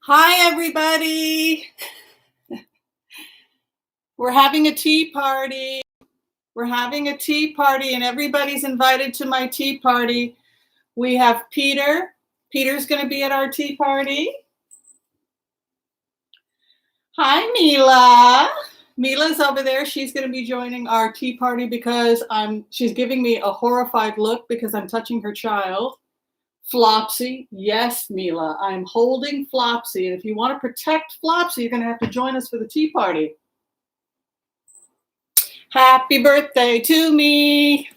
Hi, everybody. We're having a tea party. We're having a tea party, and everybody's invited to my tea party. We have Peter. Peter's going to be at our tea party. Hi, Mila. Mila's over there. She's going to be joining our tea party because she's giving me a horrified look because I'm touching her child. Flopsy. Yes, Mila. I'm holding Flopsy. And if you want to protect Flopsy, you're going to have to join us for the tea party. Happy birthday to me.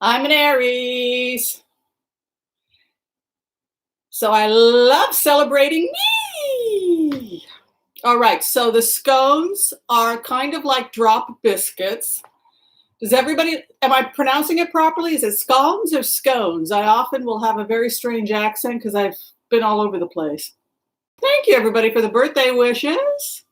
I'm an Aries. So I love celebrating me. All right, so the scones are kind of like drop biscuits. Does everybody, am I pronouncing it properly? Is it scones or scones? I often will have a very strange accent because I've been all over the place. Thank you, everybody, for the birthday wishes.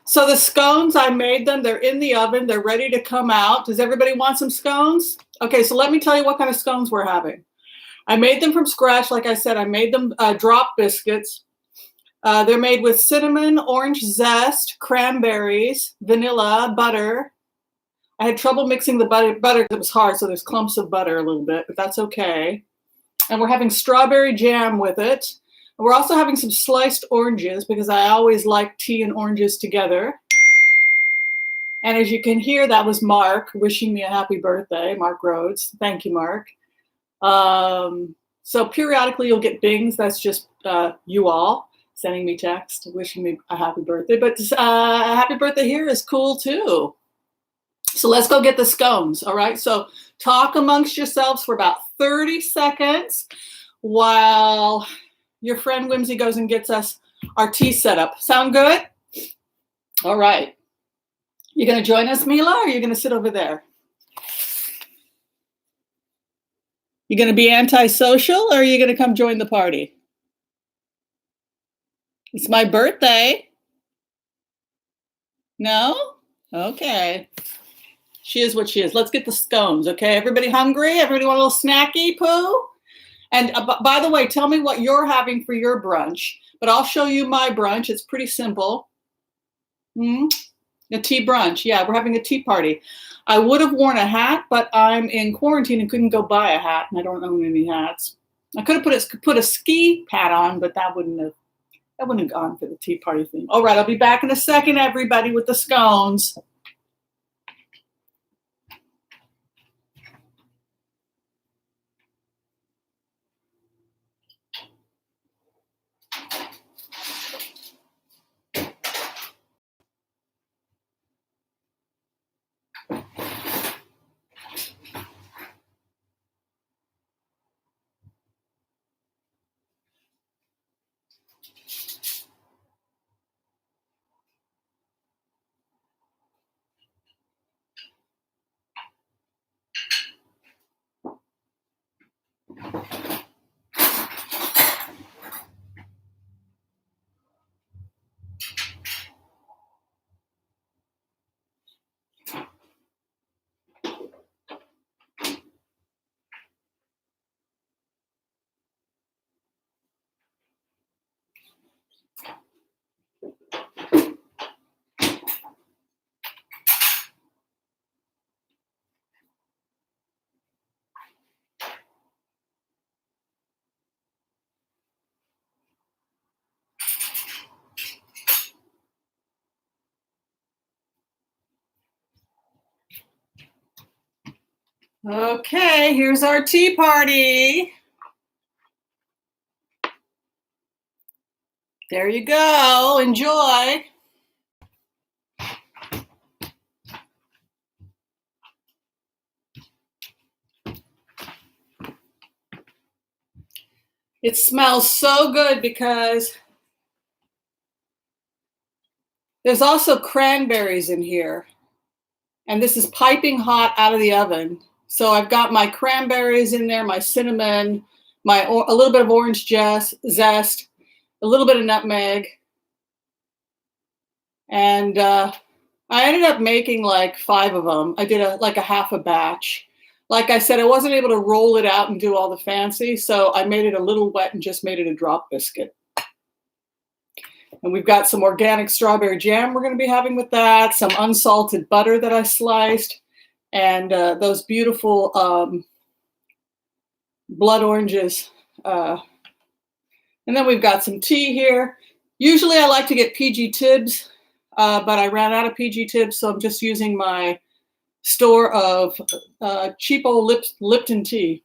So the scones, I made them. They're in the oven. They're ready to come out. Does everybody want some scones? Okay, so let me tell you what kind of scones we're having. I made them from scratch. Like I said, I made them drop biscuits. They're made with cinnamon, orange zest, cranberries, vanilla, butter. I had trouble mixing the butter because it was hard, so there's clumps of butter a little bit, but that's okay. And we're having strawberry jam with it. We're also having some sliced oranges because I always like tea and oranges together. And as you can hear, that was Mark wishing me a happy birthday, Mark Rhodes. Thank you, Mark. So periodically you'll get bings. That's just you all sending me text, wishing me a happy birthday. But a happy birthday here is cool too. So let's go get the scones, all right? So talk amongst yourselves for about 30 seconds while your friend Whimsy goes and gets us our tea set up. Sound good? All right. You gonna join us, Mila, or are you gonna sit over there? You gonna be antisocial, or are you gonna come join the party? It's my birthday. No? Okay. She is what she is. Let's get the scones, okay? Everybody hungry? Everybody want a little snacky poo? And by the way, tell me what you're having for your brunch, but I'll show you my brunch. It's pretty simple. A tea brunch. Yeah, we're having a tea party. I would have worn a hat, but I'm in quarantine and couldn't go buy a hat, and I don't own any hats. I could have put a ski hat on, but that wouldn't have gone for the tea party theme. All right, I'll be back in a second, everybody, with the scones. Okay, here's our tea party. There you go. Enjoy. It smells so good because there's also cranberries in here. And this is piping hot out of the oven. So I've got my cranberries in there, my cinnamon, a little bit of orange zest, a little bit of nutmeg. And I ended up making like 5 of them. I did like a half a batch. Like I said, I wasn't able to roll it out and do all the fancy, so I made it a little wet and just made it a drop biscuit. And we've got some organic strawberry jam we're going to be having with that, some unsalted butter that I sliced, and those beautiful blood oranges. And then we've got some tea here. Usually I like to get PG Tibbs, but I ran out of PG Tibbs, so I'm just using my store of cheapo Lipton tea.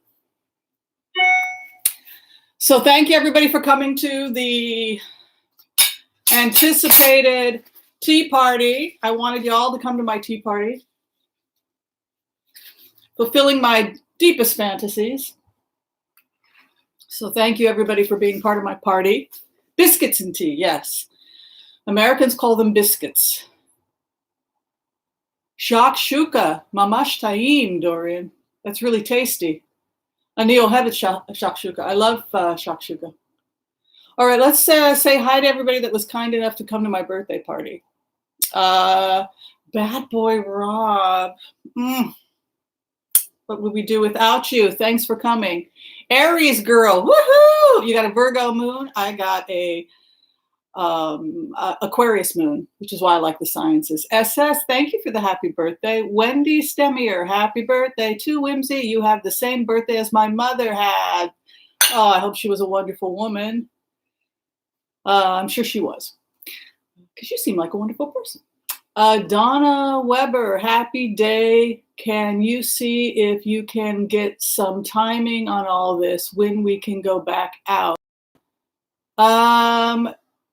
So thank you everybody for coming to the anticipated tea party. I wanted you all to come to my tea party, fulfilling my deepest fantasies. So thank you everybody for being part of my party. Biscuits and tea, yes. Americans call them biscuits. Shakshuka, mamash taim, Dorian. That's really tasty. Anil hevet shakshuka. I love shakshuka. All right, let's say hi to everybody that was kind enough to come to my birthday party. Bad boy Rob. What would we do without you? Thanks for coming. Aries girl, woohoo! You got a Virgo moon. I got a Aquarius moon, which is why I like the sciences. SS, thank you for the happy birthday. Wendy Stemier, happy birthday to Whimsy. You have the same birthday as my mother had. Oh, I hope she was a wonderful woman. I'm sure she was, because you seem like a wonderful person. Donna Weber, happy day. Can you see if you can get some timing on all this, when we can go back out?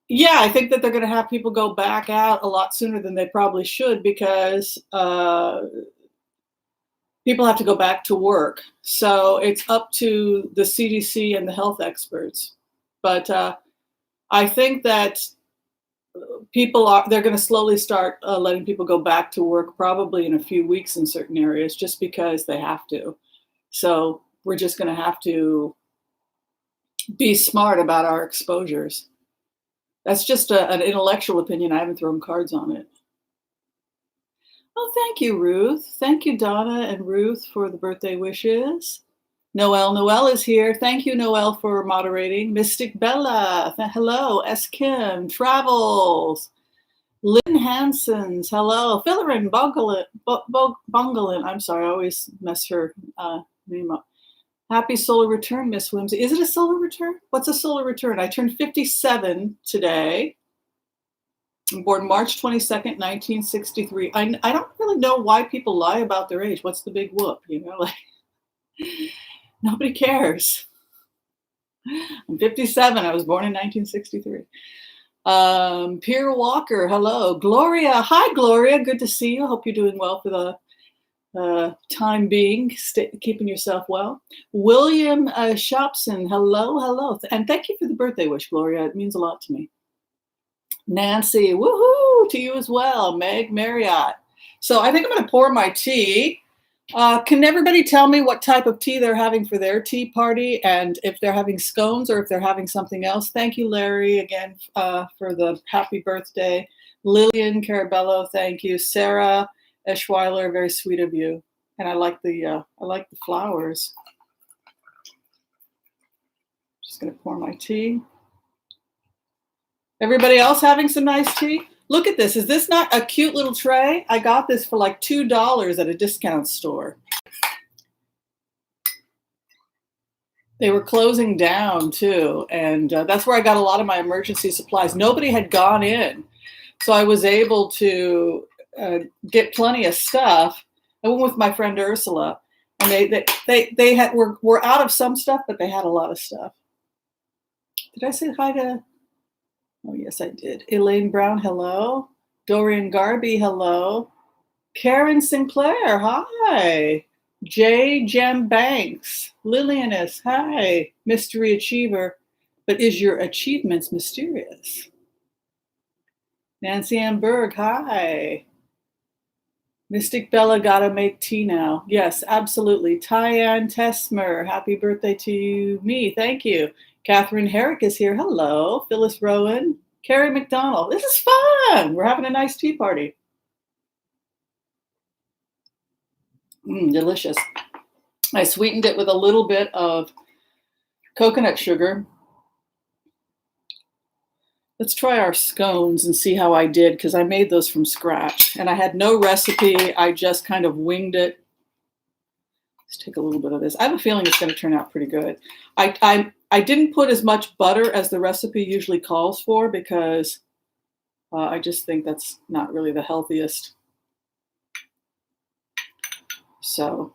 Yeah, I think that they're going to have people go back out a lot sooner than they probably should, because people have to go back to work. So it's up to the CDC and the health experts. But I think that they're going to slowly start letting people go back to work, probably in a few weeks in certain areas, just because they have to. So we're just going to have to be smart about our exposures. That's just an intellectual opinion. I haven't thrown cards on it. Oh, thank you, Ruth. Thank you, Donna and Ruth, for the birthday wishes. Noelle is here. Thank you, Noelle, for moderating. Mystic Bella, hello. S. Kim, Travels. Lynn Hansons, hello. Philarin Bungalin, I'm sorry, I always mess her name up. Happy solar return, Miss Whimsy. Is it a solar return? What's a solar return? I turned 57 today. I'm born March 22nd, 1963. I don't really know why people lie about their age. What's the big whoop? Nobody cares. I'm 57. I was born in 1963. Pierre Walker, hello. Gloria, hi, Gloria. Good to see you. Hope you're doing well for the time being, keeping yourself well. William Shopson, hello. And thank you for the birthday wish, Gloria. It means a lot to me. Nancy, woohoo, to you as well. Meg Marriott. So I think I'm going to pour my tea. Can everybody tell me what type of tea they're having for their tea party, and if they're having scones or if they're having something else? Thank you, Larry, again for the happy birthday. Lillian Carabello, thank you. Sarah Eschweiler, very sweet of you. And I like the flowers. Just going to pour my tea. Everybody else having some nice tea? Look at this. Is this not a cute little tray? I got this for like $2 at a discount store. They were closing down too. And that's where I got a lot of my emergency supplies. Nobody had gone in. So I was able to get plenty of stuff. I went with my friend Ursula, and they were out of some stuff, but they had a lot of stuff. Did I say hi to? Oh, yes, I did. Elaine Brown, hello. Dorian Garby, hello. Karen Sinclair, hi. J. Jem Banks, Lilianus, hi. Mystery Achiever, but is your achievements mysterious? Nancy Ann Berg, hi. Mystic Bella, gotta make tea now. Yes, absolutely. Tyann Tesmer, happy birthday to me. Thank you. Catherine Herrick is here. Hello. Phyllis Rowan. Carrie McDonald. This is fun. We're having a nice tea party. Delicious. I sweetened it with a little bit of coconut sugar. Let's try our scones and see how I did, because I made those from scratch and I had no recipe. I just kind of winged it. Let's take a little bit of this. I have a feeling it's going to turn out pretty good. I didn't put as much butter as the recipe usually calls for, because I just think that's not really the healthiest. So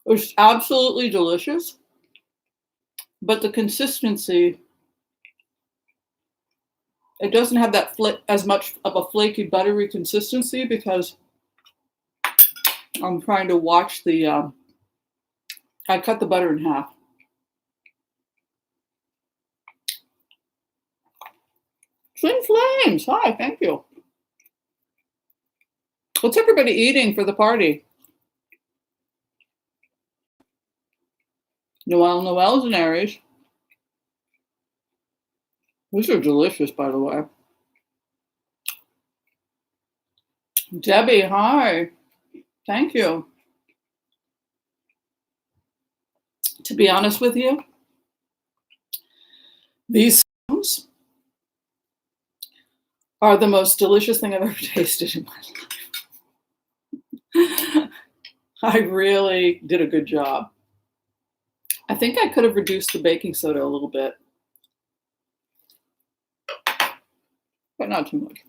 it was absolutely delicious, but the consistency, it doesn't have that as much of a flaky, buttery consistency, because I'm trying to watch the, I cut the butter in half. Twin Flames, hi, thank you. What's everybody eating for the party? Noel's and Aries. These are delicious, by the way. Debbie, hi. Thank you. To be honest with you, these scones are the most delicious thing I've ever tasted in my life. I really did a good job. I think I could have reduced the baking soda a little bit, but not too much.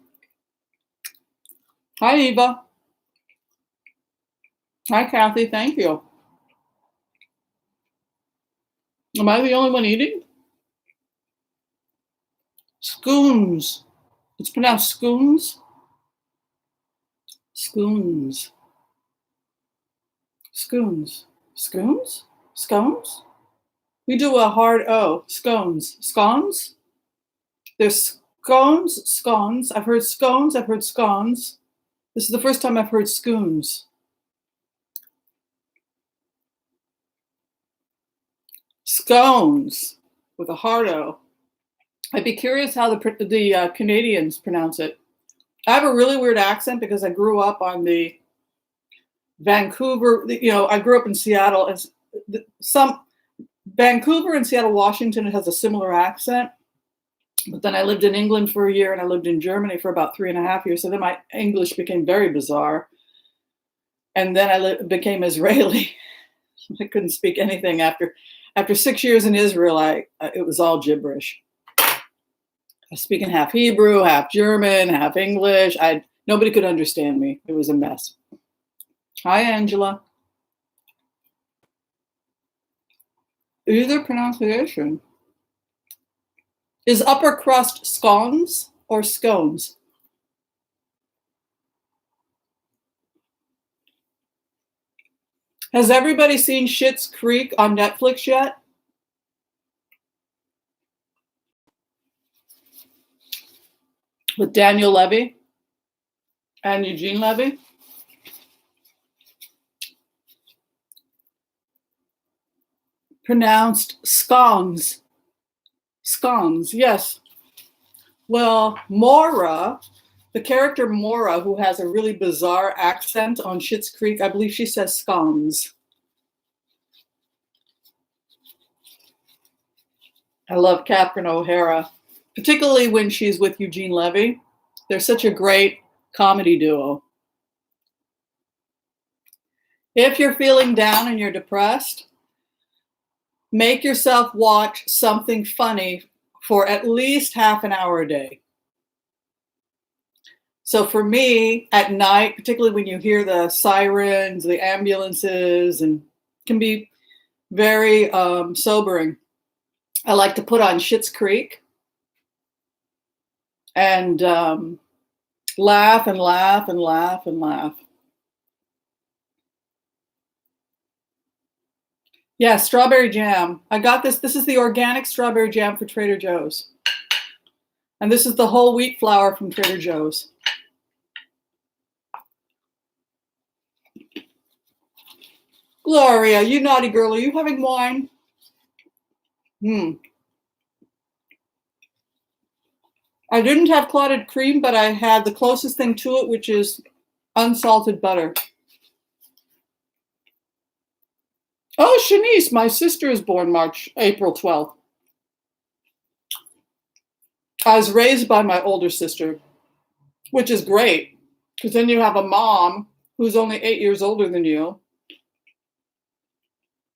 Hi, Eva. Hi, Kathy. Thank you. Am I the only one eating? Scones. It's pronounced scones. Scones. Scones. Scones? Scones? We do a hard O. Scones. Scones? There's scones, scones. I've heard scones, I've heard scones. This is the first time I've heard scones. Scones with a hard O. I'd be curious how the Canadians pronounce it. I have a really weird accent because I grew up on the Vancouver, I grew up in Seattle, and Vancouver and Seattle, Washington, it has a similar accent. But then I lived in England for a year, and I lived in Germany for about 3.5 years. So then my English became very bizarre. And then I became Israeli. I couldn't speak anything after 6 years in Israel. It was all gibberish. I was speaking half Hebrew, half German, half English. Nobody could understand me. It was a mess. Hi, Angela. Either pronunciation. Is upper crust scones or scones? Has everybody seen Schitt's Creek on Netflix yet? With Daniel Levy and Eugene Levy? Pronounced scones. Scones, yes. Well, Maura, the character Maura, who has a really bizarre accent on Schitt's Creek, I believe she says scones. I love Catherine O'Hara, particularly when she's with Eugene Levy. They're such a great comedy duo. If you're feeling down and you're depressed, make yourself watch something funny for at least half an hour a day. So for me, at night, particularly when you hear the sirens, the ambulances, and can be very sobering, I like to put on Schitt's Creek and laugh and laugh and laugh and laugh. Yeah, strawberry jam. I got this. This is the organic strawberry jam for Trader Joe's. And this is the whole wheat flour from Trader Joe's. Gloria, you naughty girl, are you having wine? I didn't have clotted cream, but I had the closest thing to it, which is Unsalted butter. Oh, Shanice, my sister is born April 12th. I was raised by my older sister, which is great, because then you have a mom who's only 8 years older than you.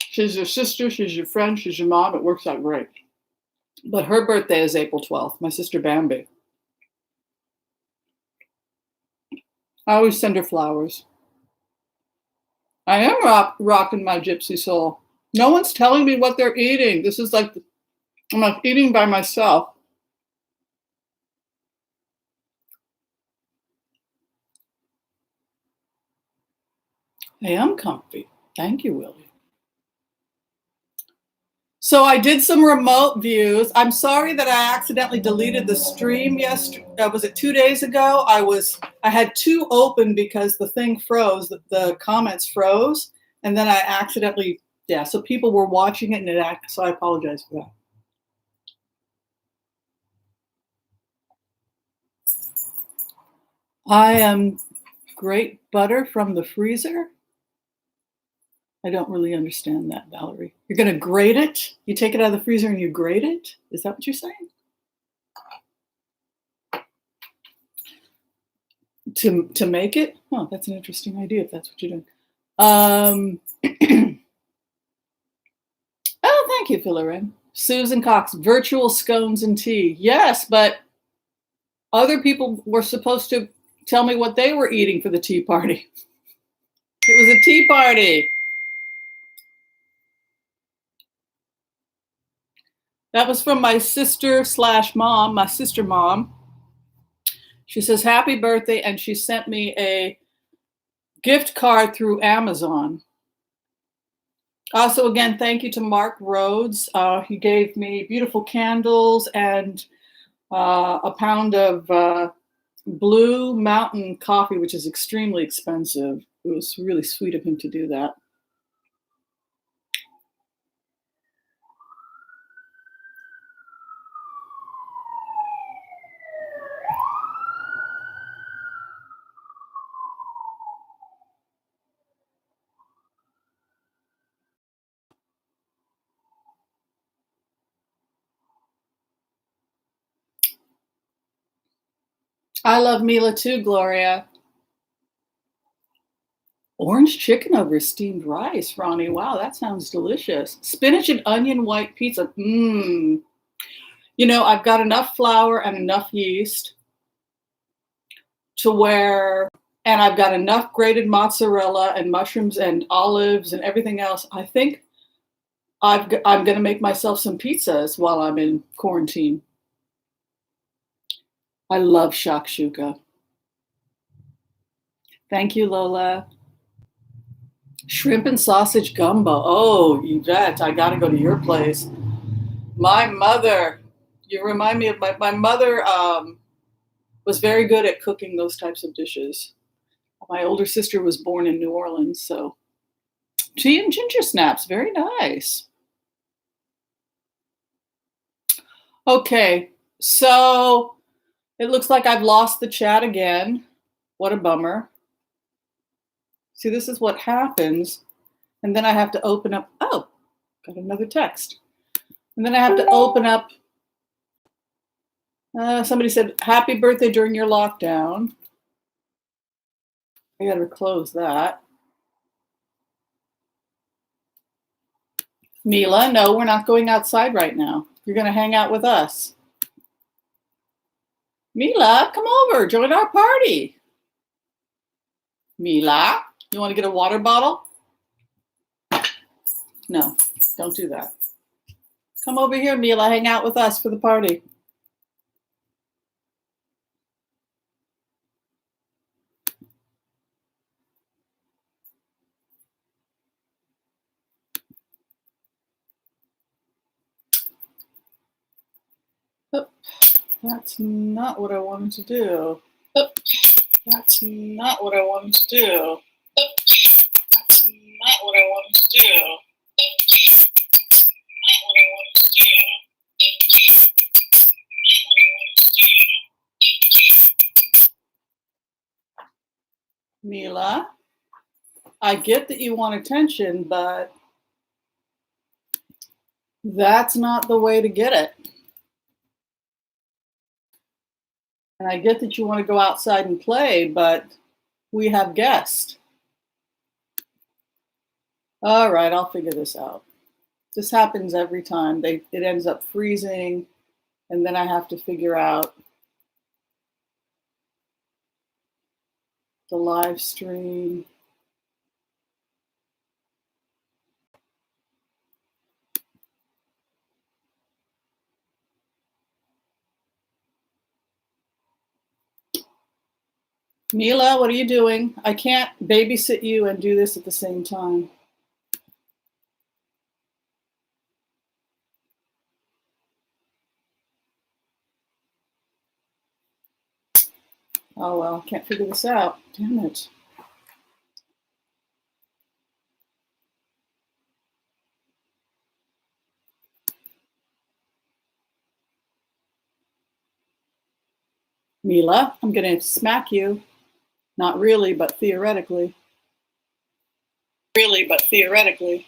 She's your sister, she's your friend, she's your mom. It works out great. But her birthday is April 12th, my sister Bambi. I always send her flowers. I am rocking my gypsy soul. No one's telling me what they're eating. This is like, I'm like eating by myself. I am comfy. Thank you, Willie. So I did some remote views. I'm sorry that I accidentally deleted the stream yesterday. Was it 2 days ago? I had two open because the thing froze, the comments froze, and then I accidentally, so people were watching it and so I apologize for that. I am grate butter from the freezer. I don't really understand that, Valerie. You're going to grate it? You take it out of the freezer and you grate it? Is that what you're saying? To make it? Oh, that's an interesting idea if that's what you're doing. Oh, thank you, Philarin. Susan Cox, virtual scones and tea. Yes, but other people were supposed to tell me what they were eating for the tea party. It was a tea party. That was from my sister/mom, my sister mom. She says, happy birthday, and she sent me a gift card through Amazon. Also, again, thank you to Mark Rhodes. He gave me beautiful candles and a pound of Blue Mountain coffee, which is extremely expensive. It was really sweet of him to do that. I love Mila too, Gloria. Orange chicken over steamed rice, Ronnie. Wow, that sounds delicious. Spinach and onion white pizza. Mmm. You know, I've got enough flour and enough yeast to where, and I've got enough grated mozzarella and mushrooms and olives and everything else. I think I'm going to make myself some pizzas while I'm in quarantine. I love shakshuka. Thank you, Lola. Shrimp and sausage gumbo. Oh, you bet. I got to go to your place. My mother, you remind me of my mother was very good at cooking those types of dishes. My older sister was born in New Orleans, so tea and ginger snaps, very nice. Okay, so it looks like I've lost the chat again. What a bummer. See, this is what happens. And then I have to open up, oh, got another text. And then I have to open up, somebody said, happy birthday during your lockdown. I gotta close that. Mila, no, we're not going outside right now. You're gonna hang out with us. Mila, come over, join our party. Mila, you wanna get a water bottle? No, don't do that. Come over here, Mila, hang out with us for the party. Oh, that's not what I wanted to do. Oh, that's not what I wanted to do. Oh, that's not what I wanted to do. Not what I wanted to do. Not what I wanted to do. Mila, I get that you want attention, but that's not the way to get it. And I get that you want to go outside and play, but we have guests. All right, I'll figure this out. This happens every time. It ends up freezing, and then I have to figure out the live stream. Mila, what are you doing? I can't babysit you and do this at the same time. Oh, well, can't figure this out. Damn it. Mila, I'm going to smack you. Not really, but theoretically. Really, but theoretically.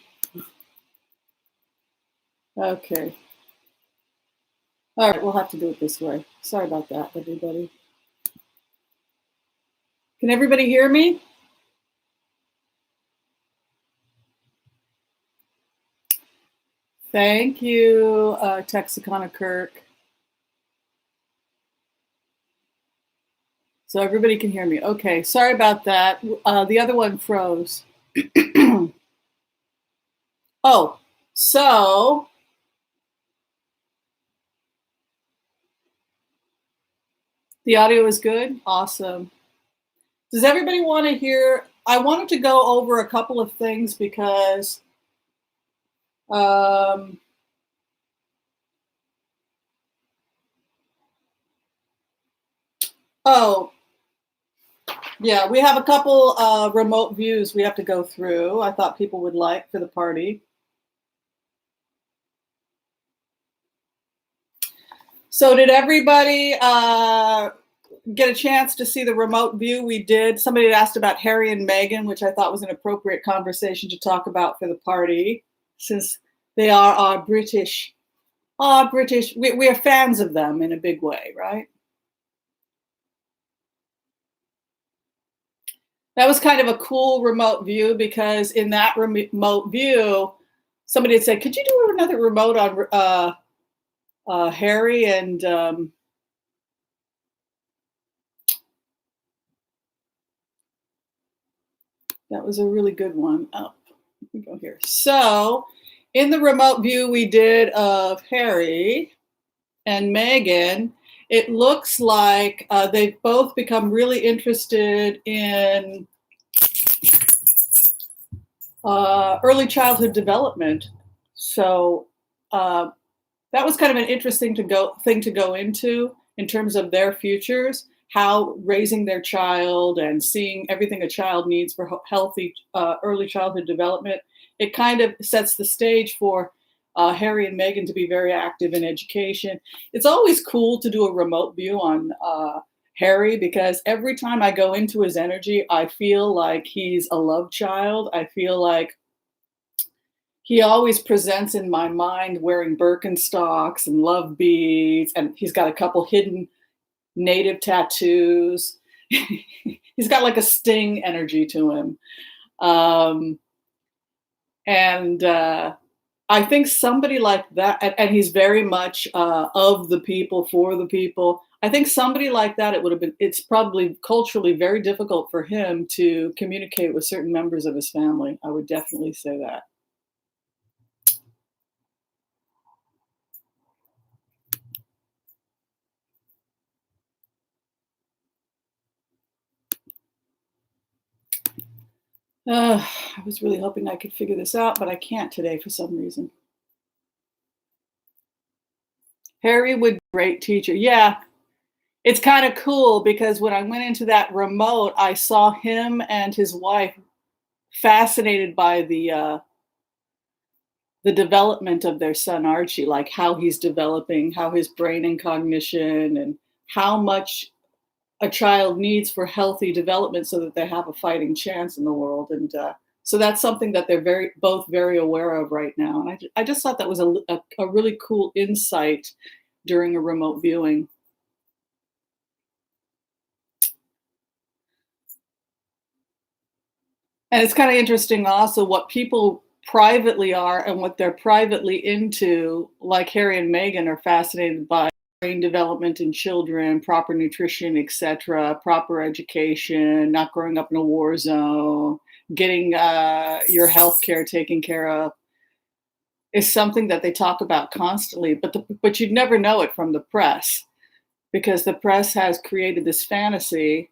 Okay. All right, we'll have to do it this way. Sorry about that, everybody. Can everybody hear me? Thank you, Texicana Kirk. So everybody can hear me. Okay, sorry about that. The other one froze. Oh, so the audio is good? Awesome. Does everybody want to hear? I wanted to go over a couple of things because oh, yeah, we have a couple remote views we have to go through. I thought people would like for the party. So did everybody get a chance to see the remote view we did? Somebody had asked about Harry and Meghan, which I thought was an appropriate conversation to talk about for the party, since they are British. British. We are fans of them in a big way, right? That was kind of a cool remote view because in that remote view, somebody had said, "Could you do another remote on Harry and that was a really good one." Oh, let me go here. So, in the remote view we did of Harry and Meghan, it looks like they've both become really interested in early childhood development. So that was kind of an interesting thing to go into in terms of their futures, how raising their child and seeing everything a child needs for healthy early childhood development. It kind of sets the stage for Harry and Meghan to be very active in education. It's always cool to do a remote view on Harry because every time I go into his energy, I feel like he's a love child. I feel like he always presents in my mind wearing Birkenstocks and love beads, and he's got a couple hidden native tattoos. He's got like a Sting energy to him. And I think somebody like that, and he's very much of the people, for the people. I think somebody like that, it's probably culturally very difficult for him to communicate with certain members of his family. I would definitely say that. I was really hoping I could figure this out, but I can't today for some reason. Harry would be a great teacher. Yeah, it's kind of cool because when I went into that remote, I saw him and his wife fascinated by the development of their son Archie, like how he's developing, how his brain and cognition, and how much a child needs for healthy development so that they have a fighting chance in the world. And so that's something that they're both very aware of right now. And I just thought that was a really cool insight during a remote viewing. And it's kind of interesting also what people privately are and what they're privately into, like Harry and Meghan are fascinated by brain development in children, proper nutrition, etc., proper education, not growing up in a war zone, getting your health care taken care of, is something that they talk about constantly. But you'd never know it from the press, because the press has created this fantasy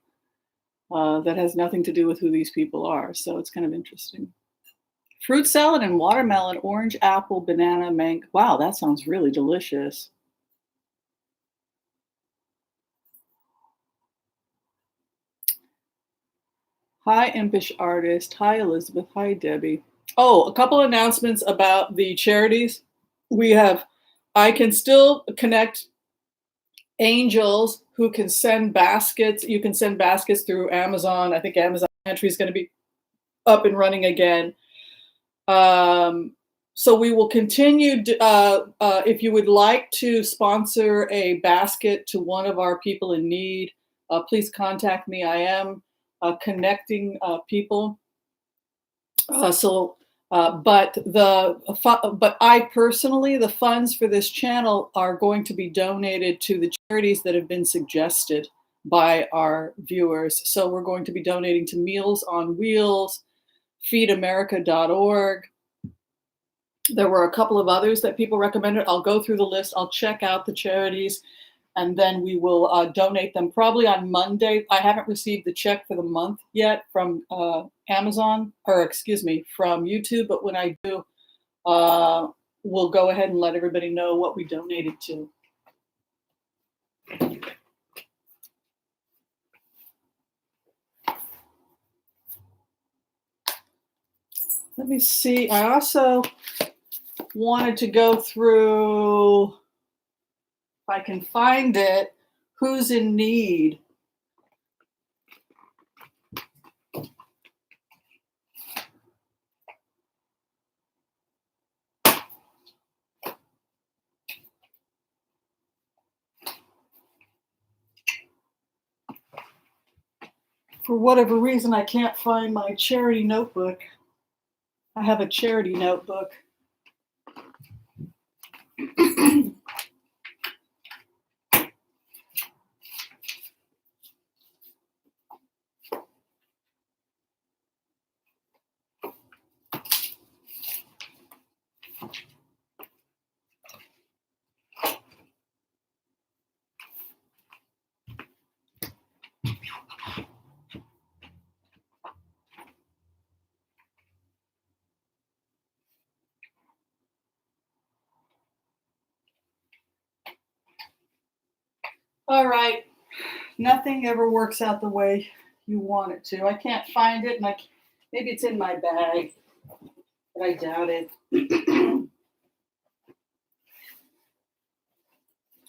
that has nothing to do with who these people are. So it's kind of interesting. Fruit salad and watermelon, orange, apple, banana, mango. Wow, that sounds really delicious. Hi, Impish Artist. Hi, Elizabeth. Hi, Debbie. Oh, a couple announcements about the charities. I can still connect angels who can send baskets. You can send baskets through Amazon. I think Amazon Pantry is going to be up and running again. So we will continue. If you would like to sponsor a basket to one of our people in need, please contact me. I am connecting people. But I personally, the funds for this channel are going to be donated to the charities that have been suggested by our viewers. So we're going to be donating to Meals on Wheels, feedamerica.org. There were a couple of others that people recommended. I'll go through the list. I'll check out the charities, and then we will donate them probably on Monday. I haven't received the check for the month yet from Amazon, or excuse me, from YouTube. But when I do, we'll go ahead and let everybody know what we donated to. Let me see. I also wanted to go through, if I can find it, who's in need. For whatever reason, I can't find my charity notebook. I have a charity notebook. All right. Nothing ever works out the way you want it to. I can't find it, and maybe it's in my bag, but I doubt it.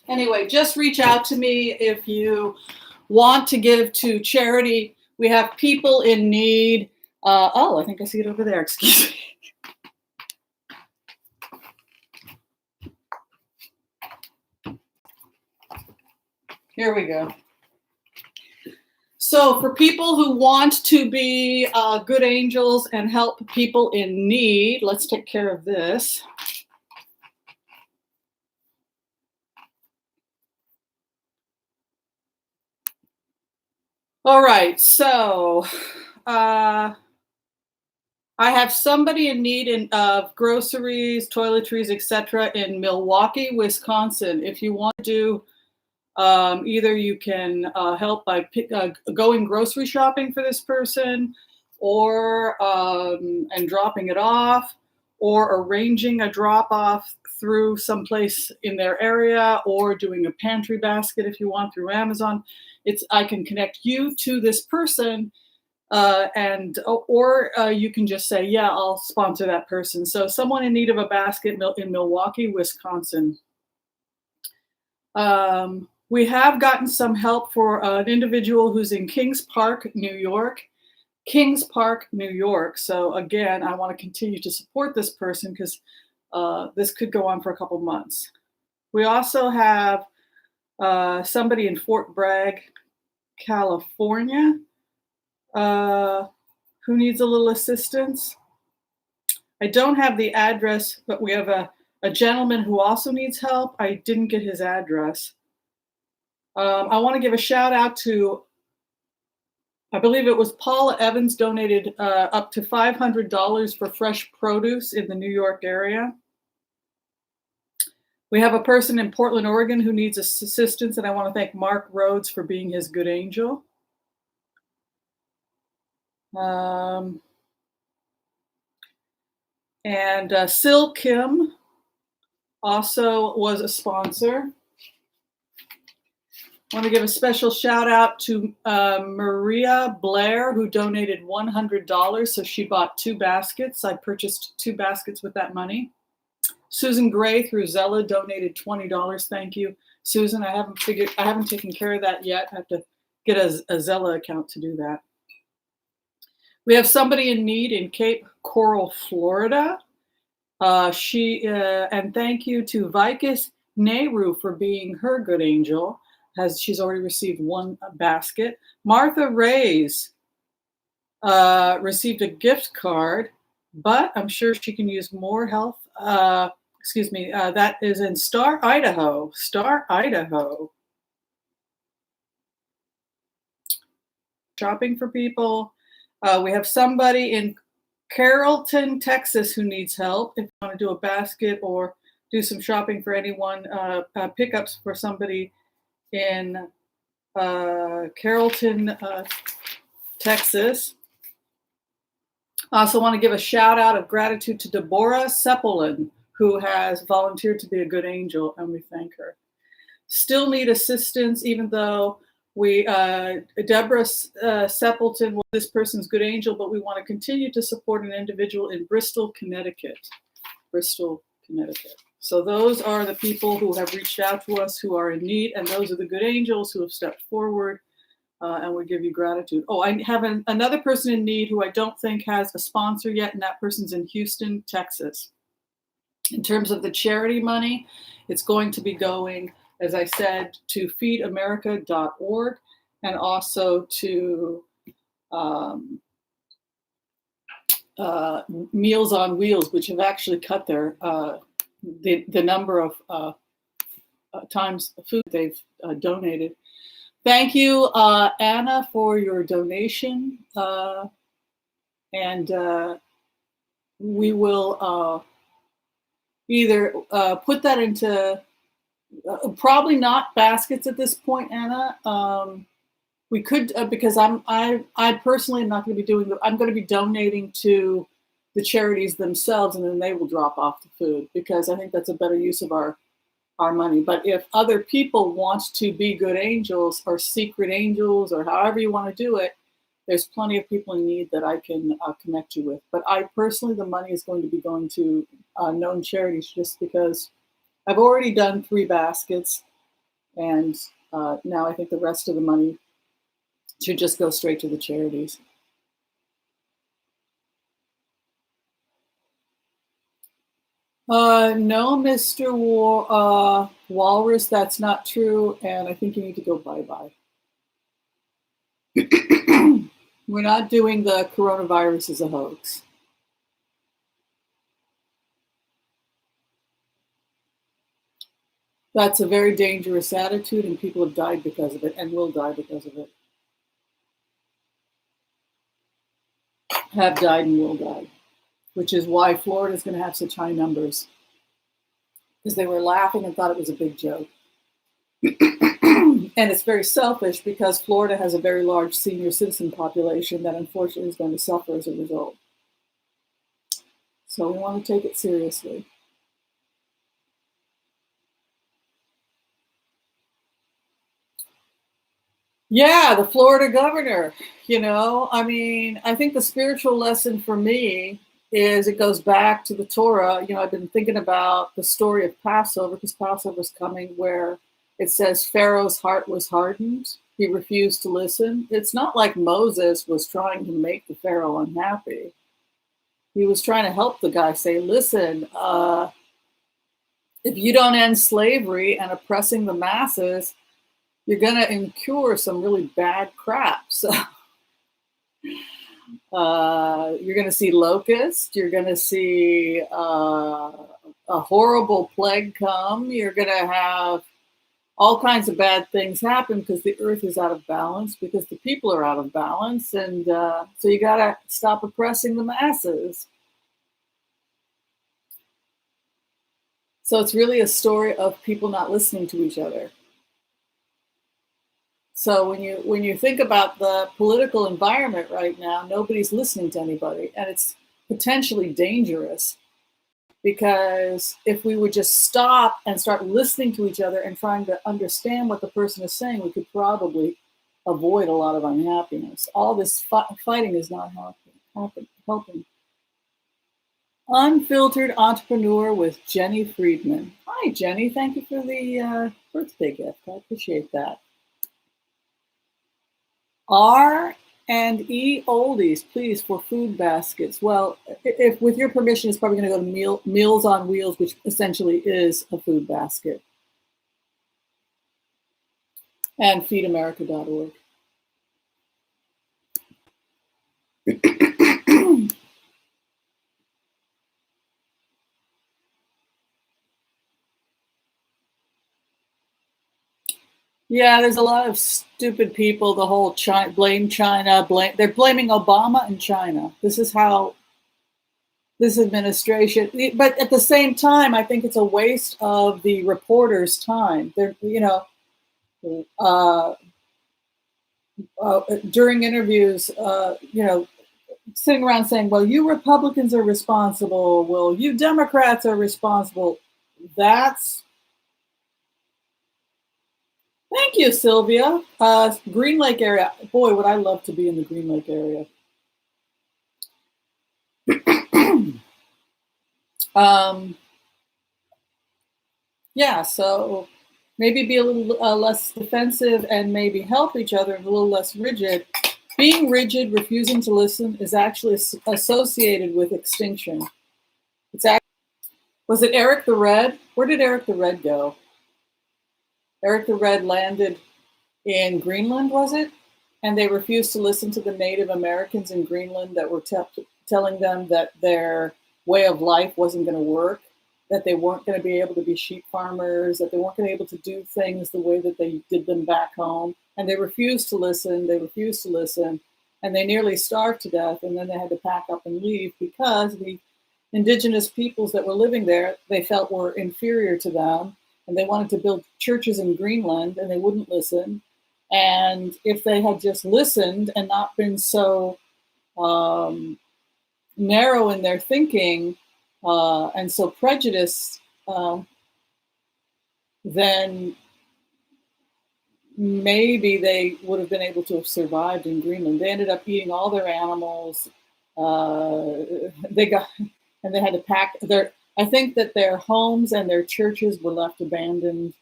Anyway, just reach out to me if you want to give to charity. We have people in need. I think I see it over there. Excuse me. Here we go. So for people who want to be good angels and help people in need, let's take care of this. All right, so I have somebody in need of groceries, toiletries, etc. in Milwaukee, Wisconsin. If you want to do, either you can help by going grocery shopping for this person, or and dropping it off, or arranging a drop-off through someplace in their area, or doing a pantry basket if you want through Amazon. I can connect you to this person, or you can just say, yeah, I'll sponsor that person. So someone in need of a basket in Milwaukee, Wisconsin. We have gotten some help for an individual who's in Kings Park, New York. Kings Park, New York. So again, I want to continue to support this person because this could go on for a couple months. We also have somebody in Fort Bragg, California, who needs a little assistance. I don't have the address, but we have a gentleman who also needs help. I didn't get his address. I want to give a shout out to, I believe it was Paula Evans donated up to $500 for fresh produce in the New York area. We have a person in Portland, Oregon who needs assistance, and I want to thank Mark Rhodes for being his good angel. And Sil Kim also was a sponsor. I want to give a special shout out to Maria Blair, who donated $100. So she bought 2 baskets. I purchased 2 baskets with that money. Susan Gray through Zella donated $20. Thank you, Susan. I haven't taken care of that yet. I have to get a Zella account to do that. We have somebody in need in Cape Coral, Florida. And thank you to Vicus Nehru for being her good angel. She's already received 1 basket. Martha Reyes received a gift card, but I'm sure she can use more help. That is in Star, Idaho. Star, Idaho. Shopping for people. We have somebody in Carrollton, Texas who needs help. If you want to do a basket or do some shopping for anyone, pickups for somebody in Carrollton, Texas. I also want to give a shout out of gratitude to Deborah Seppelin, who has volunteered to be a good angel, and we thank her. Still need assistance, even though Deborah Seppelton was this person's good angel, but we want to continue to support an individual in Bristol, Connecticut. Bristol, Connecticut. So those are the people who have reached out to us who are in need, and those are the good angels who have stepped forward, and we give you gratitude. Oh, I have another person in need who I don't think has a sponsor yet, and that person's in Houston, Texas. In terms of the charity money, it's going to be going, as I said, to feedamerica.org and also to Meals on Wheels, which have actually cut their the number of times food they've donated. Thank you, Anna, for your donation. And we will either put that into probably not baskets at this point, Anna. We could because I personally am not going to be doing. I'm going to be donating to the charities themselves, and then they will drop off the food because I think that's a better use of our money. But if other people want to be good angels or secret angels or however you want to do it, there's plenty of people in need that I can connect you with. But I personally, the money is going to be going to known charities just because I've already done 3 baskets, and now I think the rest of the money should just go straight to the charities. No, Mr. Walrus, that's not true, and I think you need to go bye-bye. We're not doing the coronavirus as a hoax. That's a very dangerous attitude, and people have died because of it and will die because of it. Have died and will die, which is why Florida is going to have such high numbers, because they were laughing and thought it was a big joke. And it's very selfish because Florida has a very large senior citizen population that unfortunately is going to suffer as a result. So we want to take it seriously. Yeah, the Florida governor, I mean, I think the spiritual lesson for me is it goes back to the Torah. I've been thinking about the story of Passover because Passover is coming, where It says Pharaoh's heart was hardened. He refused to listen. It's not like Moses was trying to make the Pharaoh unhappy. He was trying to help the guy say, listen, if you don't end slavery and oppressing the masses, you're going to incur some really bad crap. So you're going to see locusts. You're going to see a horrible plague come. You're going to have all kinds of bad things happen because the earth is out of balance, because the people are out of balance. And so you got to stop oppressing the masses. So it's really a story of people not listening to each other. So when you think about the political environment right now, nobody's listening to anybody, and it's potentially dangerous, because if we would just stop and start listening to each other and trying to understand what the person is saying, we could probably avoid a lot of unhappiness. All this fighting is not helping. Unfiltered Entrepreneur with Jenny Friedman. Hi, Jenny. Thank you for the birthday gift. I appreciate that. R and E oldies, please, for food baskets. Well, if with your permission, it's probably going to go to Meals on Wheels, which essentially is a food basket. And feedamerica.org. Yeah, there's a lot of stupid people. The whole blame China, they're blaming Obama and China. This is how this administration, but at the same time, I think it's a waste of the reporters' time. They're, during interviews, sitting around saying, well, you Republicans are responsible. Well, you Democrats are responsible. Thank you, Sylvia. Green Lake area. Boy, would I love to be in the Green Lake area. Yeah, so maybe be a little less defensive and maybe help each other and a little less rigid. Being rigid, refusing to listen, is actually associated with extinction. Was it Eric the Red? Where did Eric the Red go? Eric the Red landed in Greenland, was it? And they refused to listen to the Native Americans in Greenland that were telling them that their way of life wasn't going to work, that they weren't going to be able to be sheep farmers, that they weren't going to be able to do things the way that they did them back home. And they refused to listen. And they nearly starved to death. And then they had to pack up and leave because the indigenous peoples that were living there, they felt were inferior to them. And they wanted to build churches in Greenland, and they wouldn't listen. And if they had just listened and not been so narrow in their thinking and so prejudiced, then maybe they would have been able to have survived in Greenland. They ended up eating all their animals. They had to pack I think that their homes and their churches were left abandoned.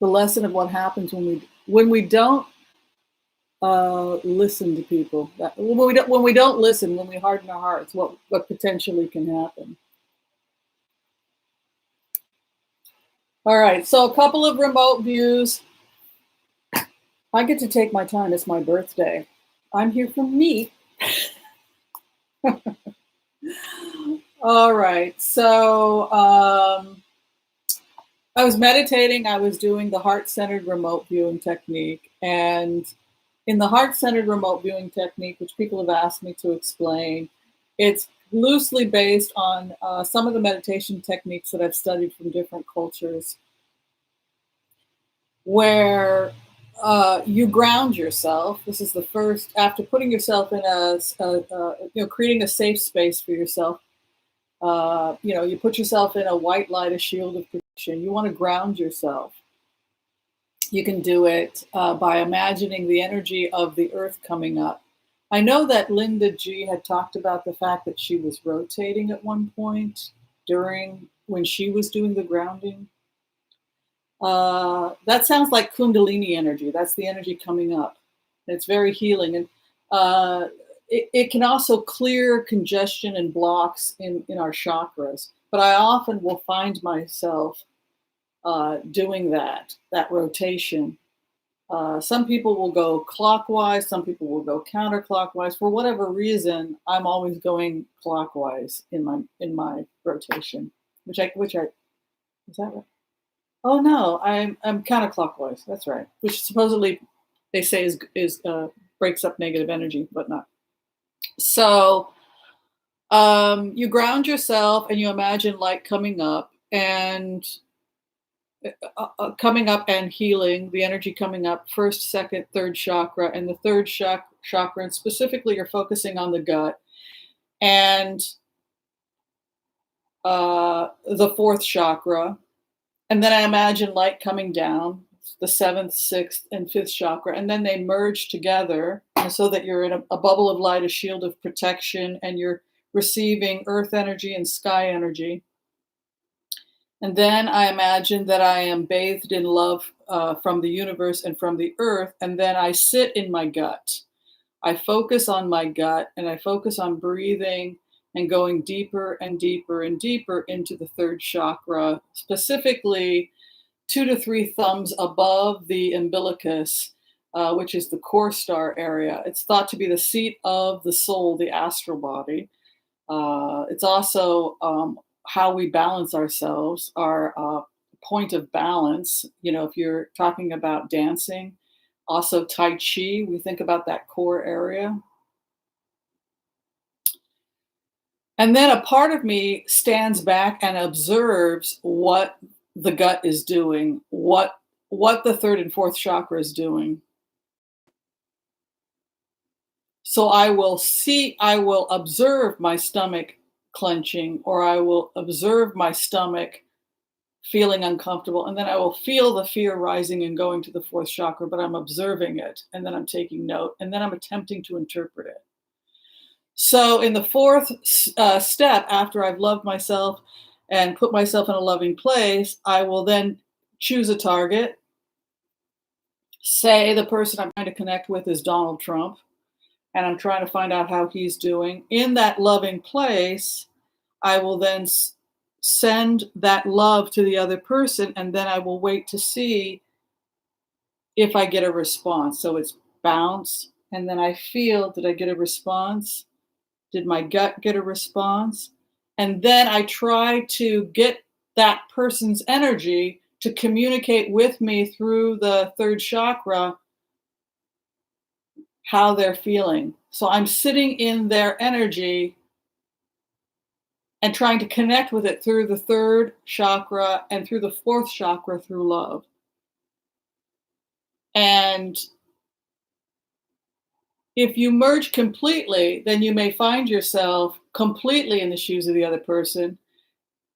The lesson of what happens when we don't listen to people. When we don't listen, when we harden our hearts, what potentially can happen. All right, so a couple of remote views. I get to take my time. It's my birthday. I'm here for me. All right, so I was meditating. I was doing the heart-centered remote viewing technique. And in the heart-centered remote viewing technique, which people have asked me to explain, it's loosely based on some of the meditation techniques that I've studied from different cultures, where you ground yourself. This is the first, after putting yourself in creating a safe space for yourself. You put yourself in a white light, a shield of protection. You want to ground yourself. You can do it by imagining the energy of the earth coming up. I know that Linda G had talked about the fact that she was rotating at one point during when she was doing the grounding. That sounds like Kundalini energy. That's the energy coming up. It's very healing, and it can also clear congestion and blocks in our chakras. But I often will find myself doing that rotation. Some people will go clockwise, some people will go counterclockwise. For whatever reason, I'm always going clockwise in my rotation, which I is that right? Oh no, I'm counterclockwise. That's right. Which supposedly they say is breaks up negative energy, but not. So you ground yourself and you imagine light coming up and healing the energy coming up first, second, third chakra, and the third chakra, and specifically you're focusing on the gut and the fourth chakra. And then I imagine light coming down the seventh, sixth, and fifth chakra, and then they merge together so that you're in a bubble of light, a shield of protection, and you're receiving earth energy and sky energy. And then I imagine that I am bathed in love from the universe and from the earth, and then I sit in my gut. I focus on my gut, and I focus on breathing and going deeper and deeper and deeper into the third chakra, specifically 2 to 3 thumbs above the umbilicus, which is the core star area. It's thought to be the seat of the soul, the astral body. It's also how we balance ourselves, our point of balance. You know, if you're talking about dancing, also Tai Chi, we think about that core area. And then a part of me stands back and observes what the gut is doing, what the third and fourth chakra is doing. So I will observe my stomach clenching, or I will observe my stomach feeling uncomfortable, and then I will feel the fear rising and going to the fourth chakra, but I'm observing it, and then I'm taking note, and then I'm attempting to interpret it. So in the fourth step, after I've loved myself and put myself in a loving place, I will then choose a target. Say the person I'm trying to connect with is Donald Trump, and I'm trying to find out how he's doing. In that loving place, I will then send that love to the other person, and then I will wait to see if I get a response. So it's bounce, and then I feel, did I get a response? Did my gut get a response? And then I try to get that person's energy to communicate with me through the third chakra how they're feeling. So I'm sitting in their energy and trying to connect with it through the third chakra and through the fourth chakra through love. And if you merge completely, then you may find yourself completely in the shoes of the other person,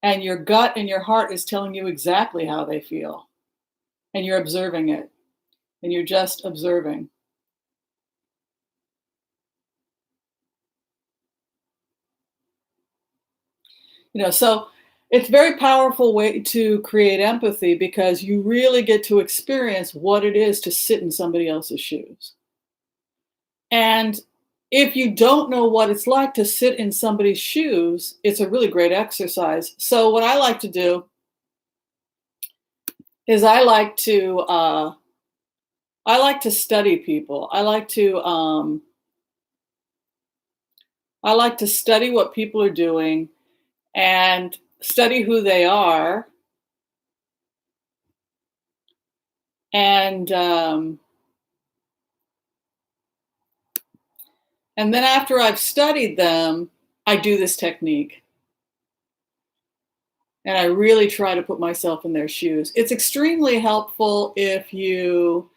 and your gut and your heart is telling you exactly how they feel. And you're observing it, and you're just observing. You know, so it's a very powerful way to create empathy, because you really get to experience what it is to sit in somebody else's shoes. And if you don't know what it's like to sit in somebody's shoes, it's a really great exercise. So what I like to do is I like to study people. I like to study what people are doing and study who they are. And then after I've studied them, I do this technique. And I really try to put myself in their shoes. It's extremely helpful if you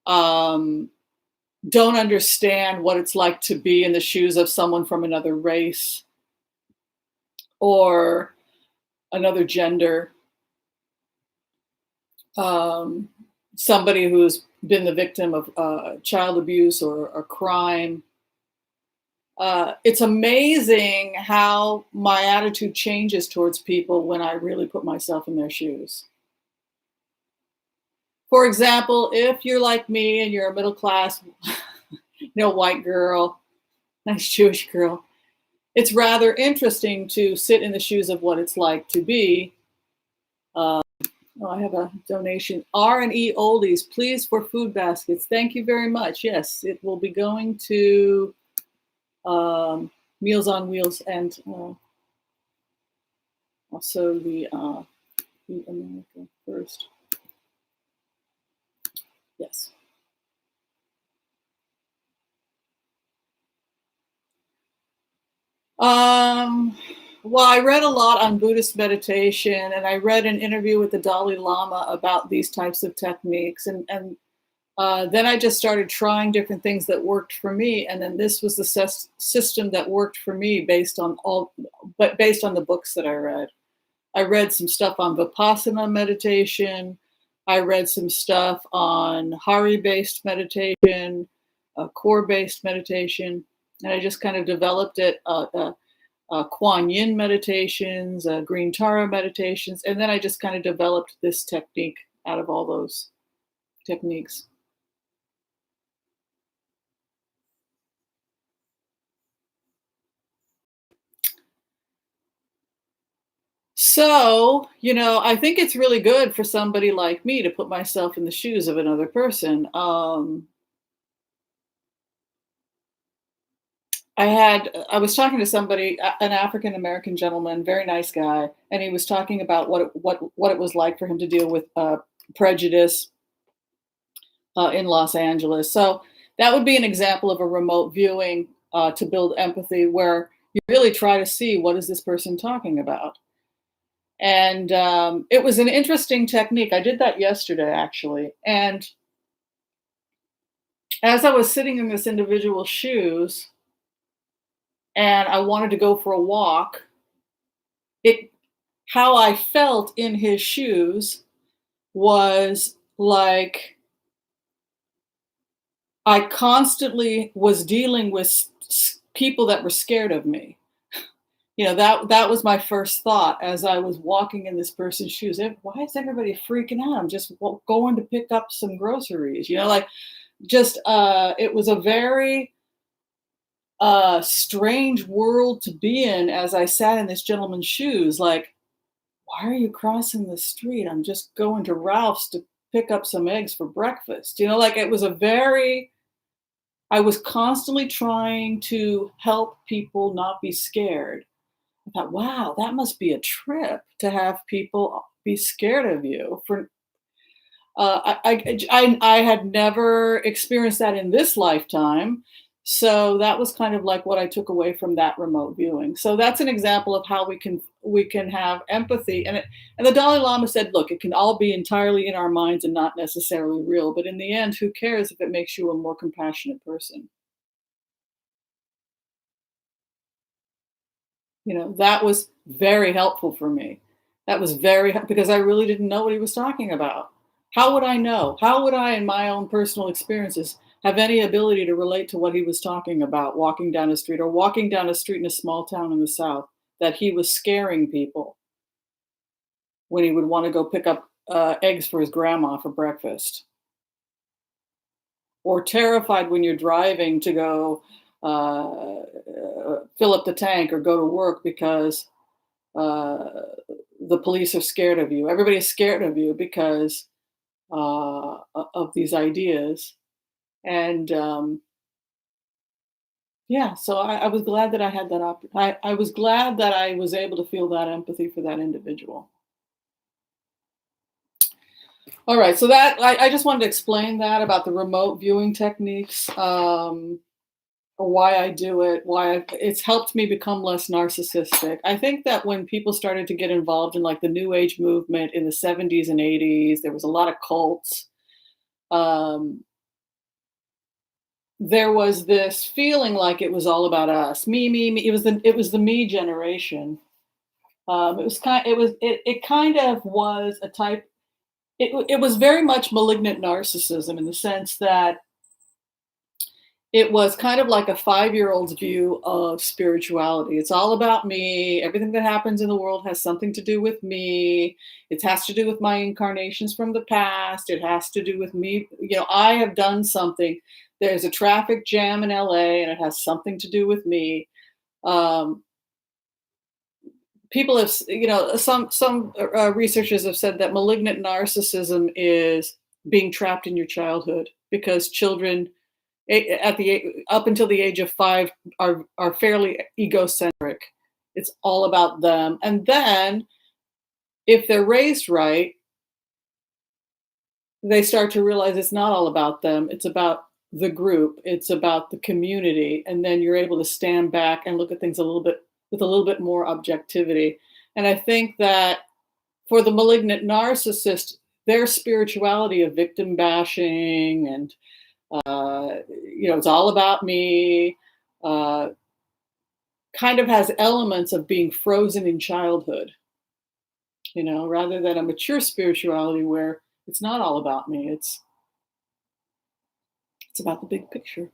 don't understand what it's like to be in the shoes of someone from another race or another gender, somebody who's been the victim of child abuse or crime. It's amazing how my attitude changes towards people when I really put myself in their shoes. For example, if you're like me and you're a middle class, white girl, nice Jewish girl, it's rather interesting to sit in the shoes of what it's like to be. Uh, oh, I have a donation. R&E Oldies, please, for food baskets. Thank you very much. Yes, it will be going to Meals on Wheels and also the Feed America First. Yes. Well, I read a lot on Buddhist meditation, and I read an interview with the Dalai Lama about these types of techniques, and then I just started trying different things that worked for me, and then this was the system that worked for me based on the books that I read. I read some stuff on Vipassana meditation. I read some stuff on Hari-based meditation, core-based meditation, and I just kind of developed it. Kuan Yin meditations, Green Tara meditations, and then I just kind of developed this technique out of all those techniques. So, I think it's really good for somebody like me to put myself in the shoes of another person. I was talking to somebody, an African American gentleman, very nice guy, and he was talking about what it was like for him to deal with prejudice in Los Angeles. So that would be an example of a remote viewing to build empathy, where you really try to see what is this person talking about. And it was an interesting technique. I did that yesterday, actually. And as I was sitting in this individual's shoes and I wanted to go for a walk, it how I felt in his shoes was like I constantly was dealing with people that were scared of me. That was my first thought as I was walking in this person's shoes. Why is everybody freaking out? I'm just going to pick up some groceries. Like just it was a very strange world to be in as I sat in this gentleman's shoes. Like, why are you crossing the street? I'm just going to Ralph's to pick up some eggs for breakfast. Like it was I was constantly trying to help people not be scared. I thought, wow, that must be a trip to have people be scared of you. I had never experienced that in this lifetime, so that was kind of like what I took away from that remote viewing. So that's an example of how we can have empathy, and the Dalai Lama said, look, it can all be entirely in our minds and not necessarily real, but in the end, who cares if it makes you a more compassionate person? That was very helpful for me. That was because I really didn't know what he was talking about. How would I know? How would I, in my own personal experiences, have any ability to relate to what he was talking about walking down a street or walking down a street in a small town in the South, that he was scaring people when he would want to go pick up eggs for his grandma for breakfast, or terrified when you're driving to go fill up the tank or go to work because uh, the police are scared of you. Everybody's scared of you because of these ideas. And yeah, so I was glad that I had that I was glad that I was able to feel that empathy for that individual. All right, so that I just wanted to explain that about the remote viewing techniques. Why I do it, it's helped me become less narcissistic. I think that when people started to get involved in like the New Age movement in the 70s and 80s, there was a lot of cults. Um, there was this feeling like it was all about us, me, me, me. It was the me generation. It kind of was a type. It was very much malignant narcissism in the sense that it was kind of like a 5-year-old's view of spirituality. It's all about me. Everything that happens in the world has something to do with me. It has to do with my incarnations from the past. It has to do with me. I have done something. There's a traffic jam in LA and it has something to do with me. Um, People have, some researchers have said that malignant narcissism is being trapped in your childhood because children up until the age of 5 are fairly egocentric. It's all about them. And then if they're raised right, they start to realize it's not all about them. It's about the group. It's about the community. And then you're able to stand back and look at things with a little bit more objectivity. And I think that for the malignant narcissist, their spirituality of victim bashing and it's all about me, kind of has elements of being frozen in childhood, rather than a mature spirituality where it's not all about me. It's about the big picture.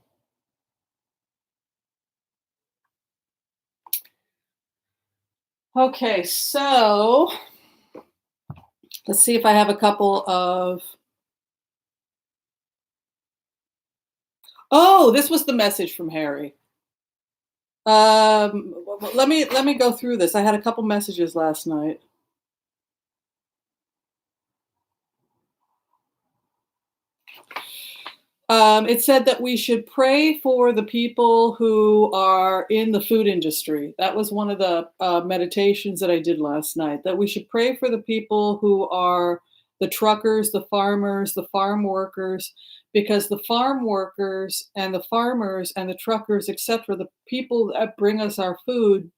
Okay, so let's see if I have a couple of. Oh, this was the message from Harry. Let me go through this. I had a couple messages last night. It said that we should pray for the people who are in the food industry. That was one of the meditations that I did last night, that we should pray for the people who are the truckers, the farmers, the farm workers, because the farm workers and the farmers and the truckers, etc., the people that bring us our food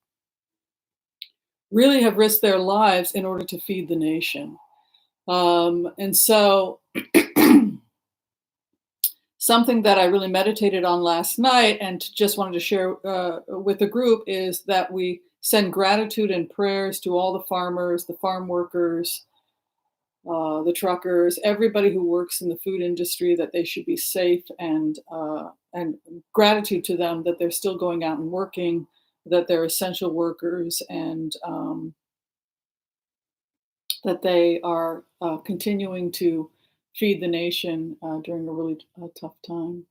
really have risked their lives in order to feed the nation. And so something that I really meditated on last night and just wanted to share with the group is that we send gratitude and prayers to all the farmers, the farm workers, the truckers, everybody who works in the food industry, that they should be safe, and gratitude to them that they're still going out and working, that they're essential workers, and that they are continuing to feed the nation during a really tough time.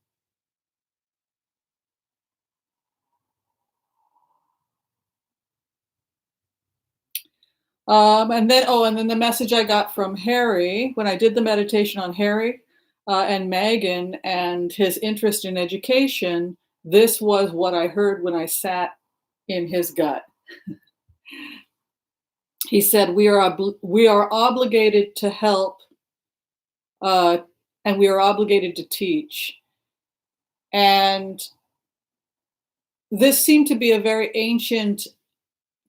And then the message I got from Harry when I did the meditation on Harry and Megan and his interest in education. This was what I heard when I sat in his gut. He said, "We are obligated to help, and we are obligated to teach." And this seemed to be a very ancient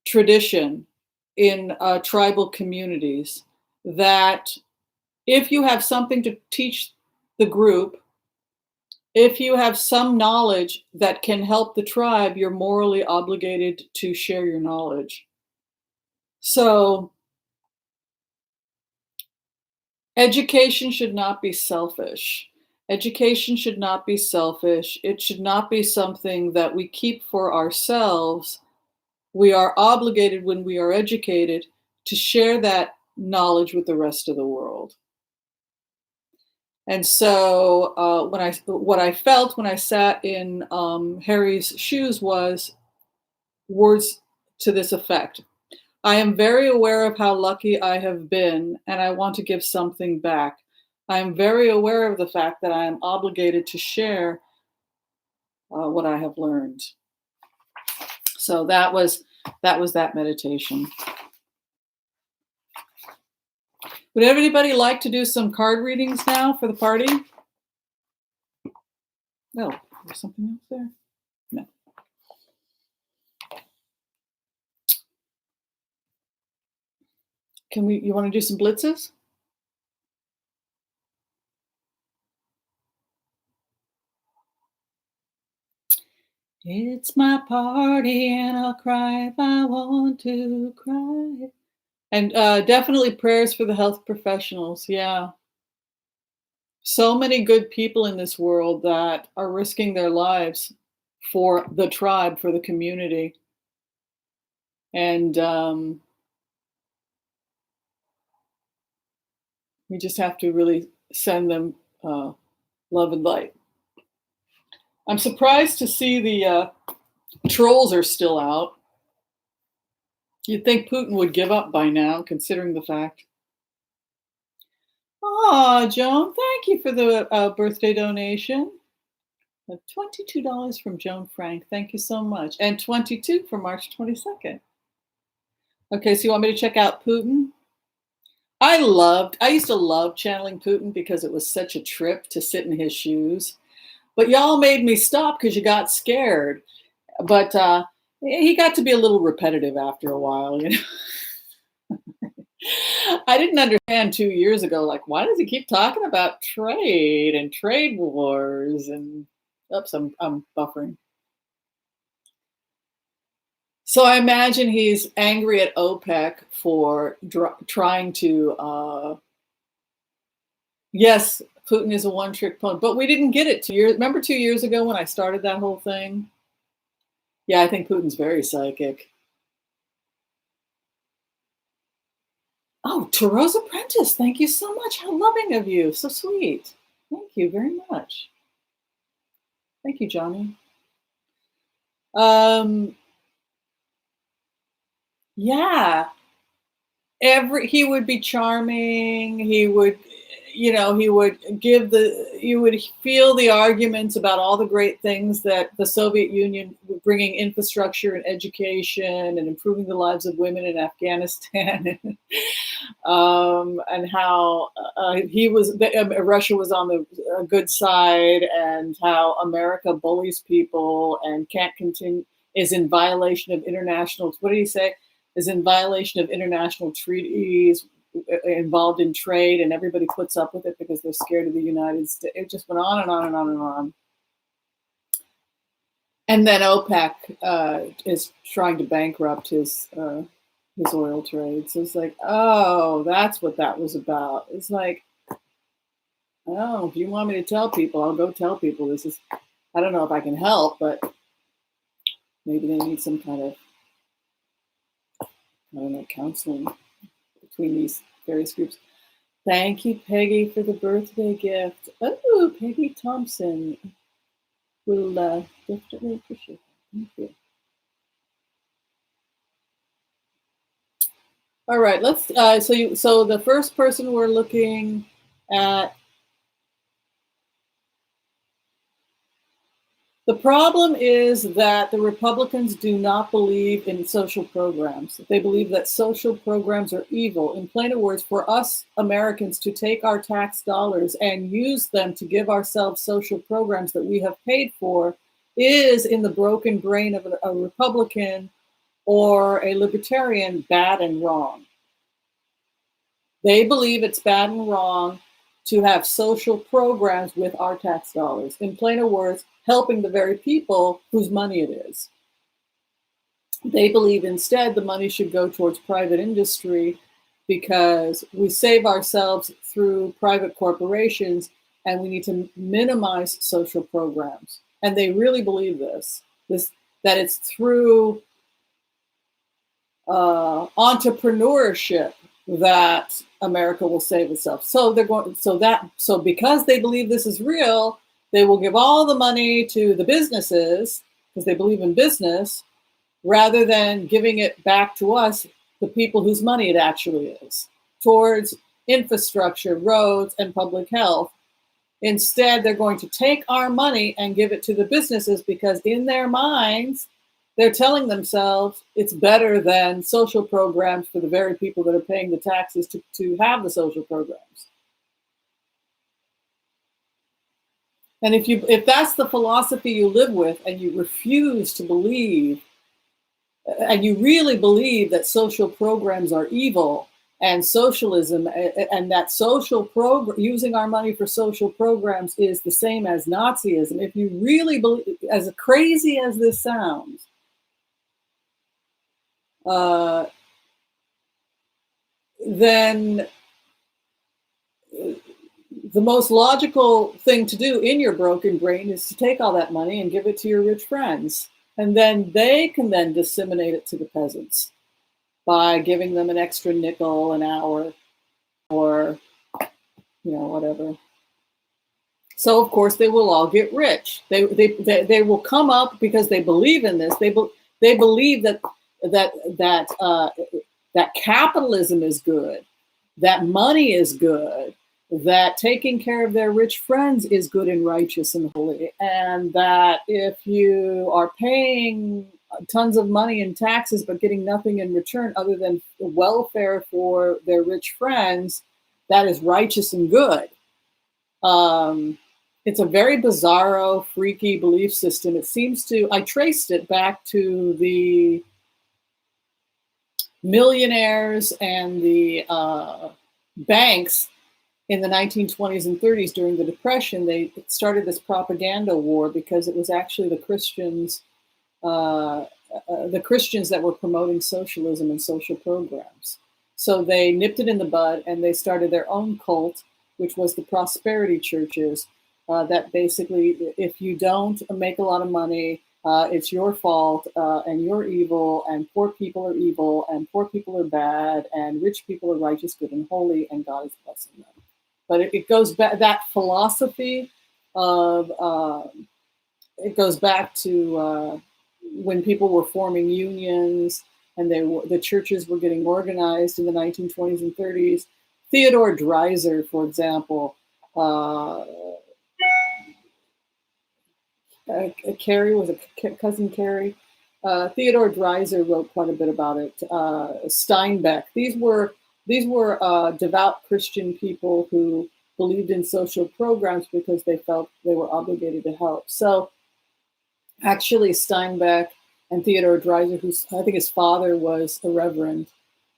tradition in tribal communities, that if you have something to teach the group, if you have some knowledge that can help the tribe, you're morally obligated to share your knowledge. So education should not be selfish. Education should not be selfish. It should not be something that we keep for ourselves. We are obligated, when we are educated, to share that knowledge with the rest of the world. And so what I felt when I sat in Harry's shoes was words to this effect: I am very aware of how lucky I have been, and I want to give something back. I am very aware of the fact that I am obligated to share what I have learned. So that was that meditation. Would everybody like to do some card readings now for the party? No, there's something else there? No. You want to do some blitzes? It's my party and I'll cry if I want to cry. And definitely prayers for the health professionals. Yeah. So many good people in this world that are risking their lives for the tribe, for the community. And we just have to really send them love and light. I'm surprised to see the trolls are still out. You'd think Putin would give up by now, considering the fact. Oh, Joan, thank you for the birthday donation. $22 from Joan Frank. Thank you so much. And 22 for March 22nd. Okay, so you want me to check out Putin? I used to love channeling Putin because it was such a trip to sit in his shoes. But y'all made me stop because you got scared. But he got to be a little repetitive after a while, you know. I didn't understand 2 years ago, like, why does he keep talking about trade and trade wars? And oops, I'm buffering. So I imagine he's angry at OPEC for trying to. Yes, Putin is a one-trick pony, but we didn't get it 2 years. Remember 2 years ago when I started that whole thing? Yeah, I think Putin's very psychic. Oh, Tarot's Apprentice, thank you so much. How loving of you. So sweet. Thank you very much. Thank you, Johnny. Yeah, he would be charming. He would, he would you would feel the arguments about all the great things that the Soviet Union were bringing, infrastructure and education and improving the lives of women in Afghanistan. And how Russia was on the good side, and how America bullies people and can't continue, is in violation of international, what did he say? Is in violation of international treaties involved in trade, and everybody puts up with it because they're scared of the United States. It just went on and on and on and on. And then OPEC is trying to bankrupt his oil trade. So it's like, oh, that's what that was about. It's like, oh, if you want me to tell people, I'll go tell people. This is, I don't know if I can help, but maybe they need some kind of, I don't know, counseling between these various groups. Thank you, Peggy, for the birthday gift. Oh, Peggy Thompson. We'll definitely appreciate that. Thank you. All right, let's. So the first person we're looking at. The problem is that the Republicans do not believe in social programs. They believe that social programs are evil. In plainer words, for us Americans to take our tax dollars and use them to give ourselves social programs that we have paid for is, in the broken brain of a Republican or a libertarian, bad and wrong. They believe it's bad and wrong to have social programs with our tax dollars. In plainer words, helping the very people whose money it is. They believe instead the money should go towards private industry because we save ourselves through private corporations, and we need to minimize social programs. And they really believe this that it's through entrepreneurship that America will save itself. So because they believe this is real, they will give all the money to the businesses because they believe in business, rather than giving it back to us, the people whose money it actually is, towards infrastructure, roads, and public health. Instead, they're going to take our money and give it to the businesses because in their minds, they're telling themselves it's better than social programs for the very people that are paying the taxes to have the social programs. And if that's the philosophy you live with, and you refuse to believe, and you really believe that social programs are evil and socialism, and that using our money for social programs is the same as Nazism, if you really believe, as crazy as this sounds, then the most logical thing to do in your broken brain is to take all that money and give it to your rich friends. And then they can then disseminate it to the peasants by giving them an extra nickel an hour or, whatever. So of course they will all get rich. They will come up because they believe in this. They believe that capitalism is good, that money is good, that taking care of their rich friends is good and righteous and holy, and that if you are paying tons of money in taxes but getting nothing in return other than welfare for their rich friends, that is righteous and good. It's a very bizarro, freaky belief system. It seems to, I traced it back to the millionaires and the banks in the 1920s and 30s during the Depression. They started this propaganda war because it was actually the Christians that were promoting socialism and social programs. So they nipped it in the bud and they started their own cult, which was the prosperity churches, that basically, if you don't make a lot of money, it's your fault, and you're evil, and poor people are evil, and poor people are bad, and rich people are righteous, good, and holy, and God is blessing them. But it goes back, that philosophy of, it goes back to when people were forming unions and the churches were getting organized in the 1920s and 30s. Theodore Dreiser, for example, Carrie was a cousin Carrie. Theodore Dreiser wrote quite a bit about it. Steinbeck. These were devout Christian people who believed in social programs because they felt they were obligated to help. So actually Steinbeck and Theodore Dreiser, who I think his father was a reverend,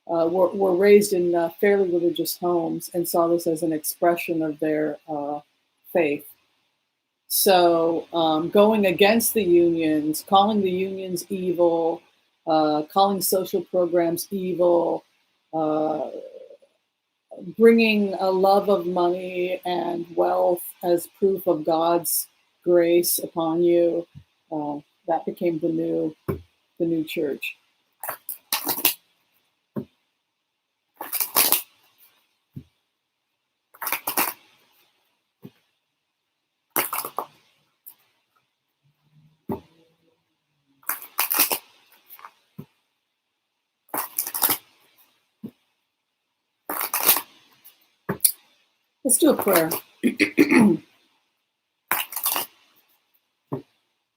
were raised in fairly religious homes and saw this as an expression of their faith. So going against the unions, calling the unions evil, calling social programs evil, bringing a love of money and wealth as proof of God's grace upon you, that became the new church. Let's do a prayer.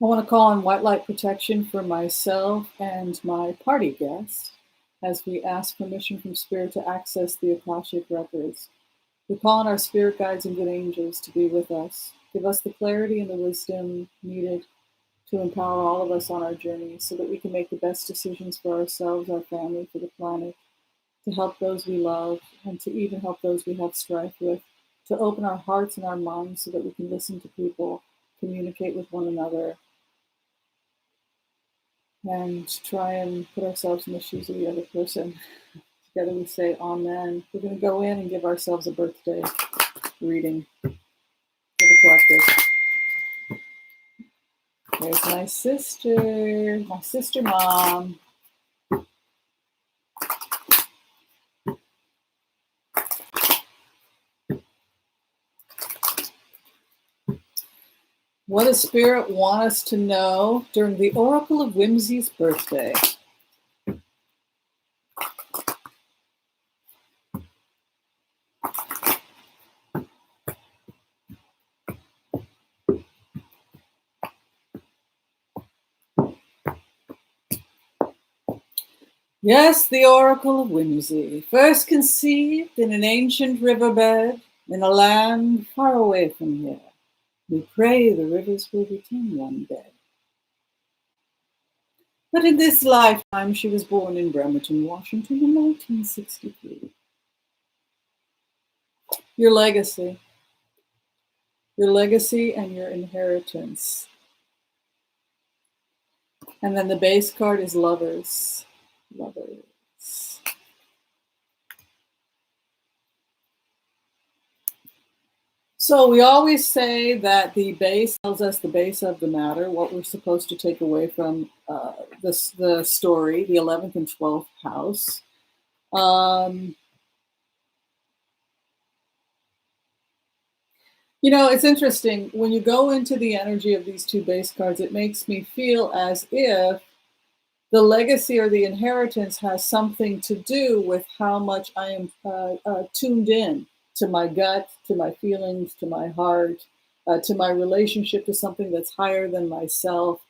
I want to call on white light protection for myself and my party guests as we ask permission from Spirit to access the Akashic records. We call on our spirit guides and good angels to be with us. Give us the clarity and the wisdom needed to empower all of us on our journey so that we can make the best decisions for ourselves, our family, for the planet, to help those we love, and to even help those we have strife with, to open our hearts and our minds so that we can listen to people, communicate with one another, and try and put ourselves in the shoes of the other person. Together we say Amen. We're going to go in and give ourselves a birthday reading for the collective. There's my sister mom. What does Spirit want us to know during the Oracle of Whimsy's birthday? Yes, the Oracle of Whimsy, first conceived in an ancient riverbed in a land far away from here. We pray the rivers will return one day. But in this lifetime, she was born in Bremerton, Washington in 1963. Your legacy and your inheritance. And then the base card is Lovers. Lovers. So we always say that the base tells us the base of the matter, what we're supposed to take away from the story, the 11th and 12th house. Um, it's interesting. When you go into the energy of these two base cards, it makes me feel as if the legacy or the inheritance has something to do with how much I am tuned in to my gut, to my feelings, to my heart, to my relationship to something that's higher than myself.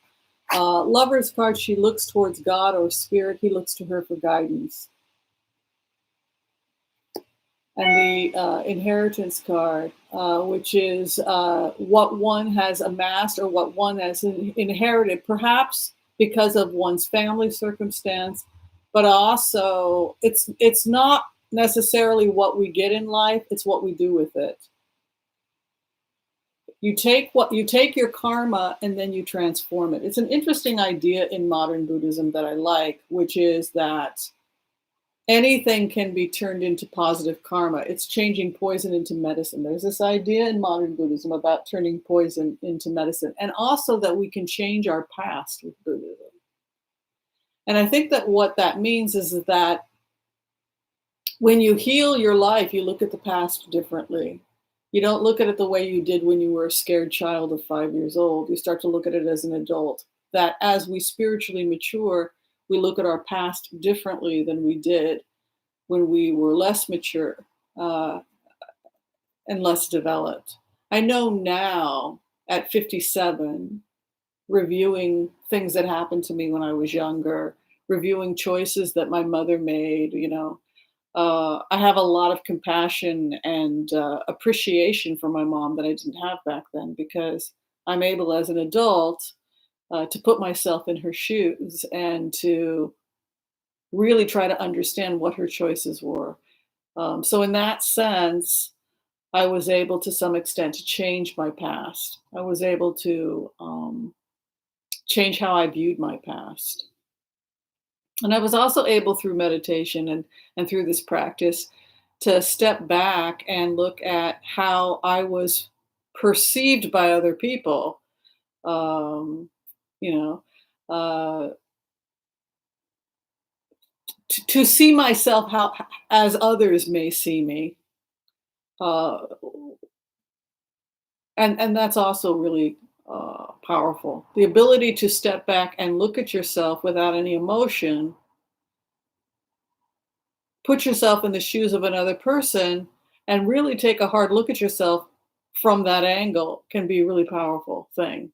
Lover's card, she looks towards God or spirit, he looks to her for guidance. And the inheritance card, which is what one has amassed or what one has inherited, perhaps because of one's family circumstance, but also it's not necessarily what we get in life; it's what we do with it. You take your karma and then you transform it. It's an interesting idea in modern Buddhism that I like, which is that anything can be turned into positive karma. It's changing poison into medicine. There's this idea in modern Buddhism about turning poison into medicine, and also that we can change our past with Buddhism. And I think that what that means is that when you heal your life, you look at the past differently. You don't look at it the way you did when you were a scared child of 5 years old. You start to look at it as an adult. That as we spiritually mature, we look at our past differently than we did when we were less mature uh, and less developed. I know now at 57, reviewing things that happened to me when I was younger, reviewing choices that my mother made, I have a lot of compassion and appreciation for my mom that I didn't have back then because I'm able as an adult to put myself in her shoes and to really try to understand what her choices were. So, in that sense, I was able to some extent to change my past. I was able to change how I viewed my past. And I was also able through meditation and through this practice to step back and look at how I was perceived by other people. Um, you know, uh, to see myself how as others may see me, uh, and that's also really powerful. The ability to step back and look at yourself without any emotion, put yourself in the shoes of another person, and really take a hard look at yourself from that angle can be a really powerful thing.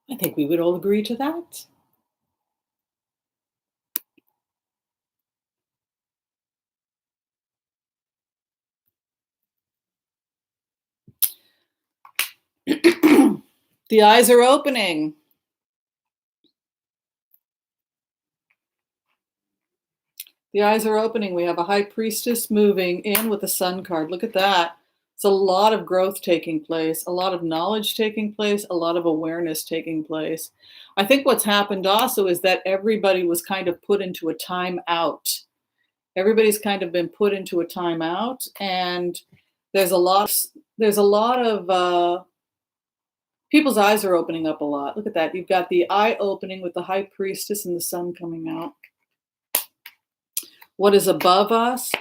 I think we would all agree to that. The eyes are opening. The eyes are opening. We have a high priestess moving in with the sun card. Look at that. It's a lot of growth taking place, a lot of knowledge taking place, a lot of awareness taking place. I think what's happened also is that everybody was kind of put into a timeout. Everybody's kind of been put into a timeout, and there's a lot. There's a lot of people's eyes are opening up a lot. Look at that. You've got the eye opening with the high priestess and the sun coming out. What is above us?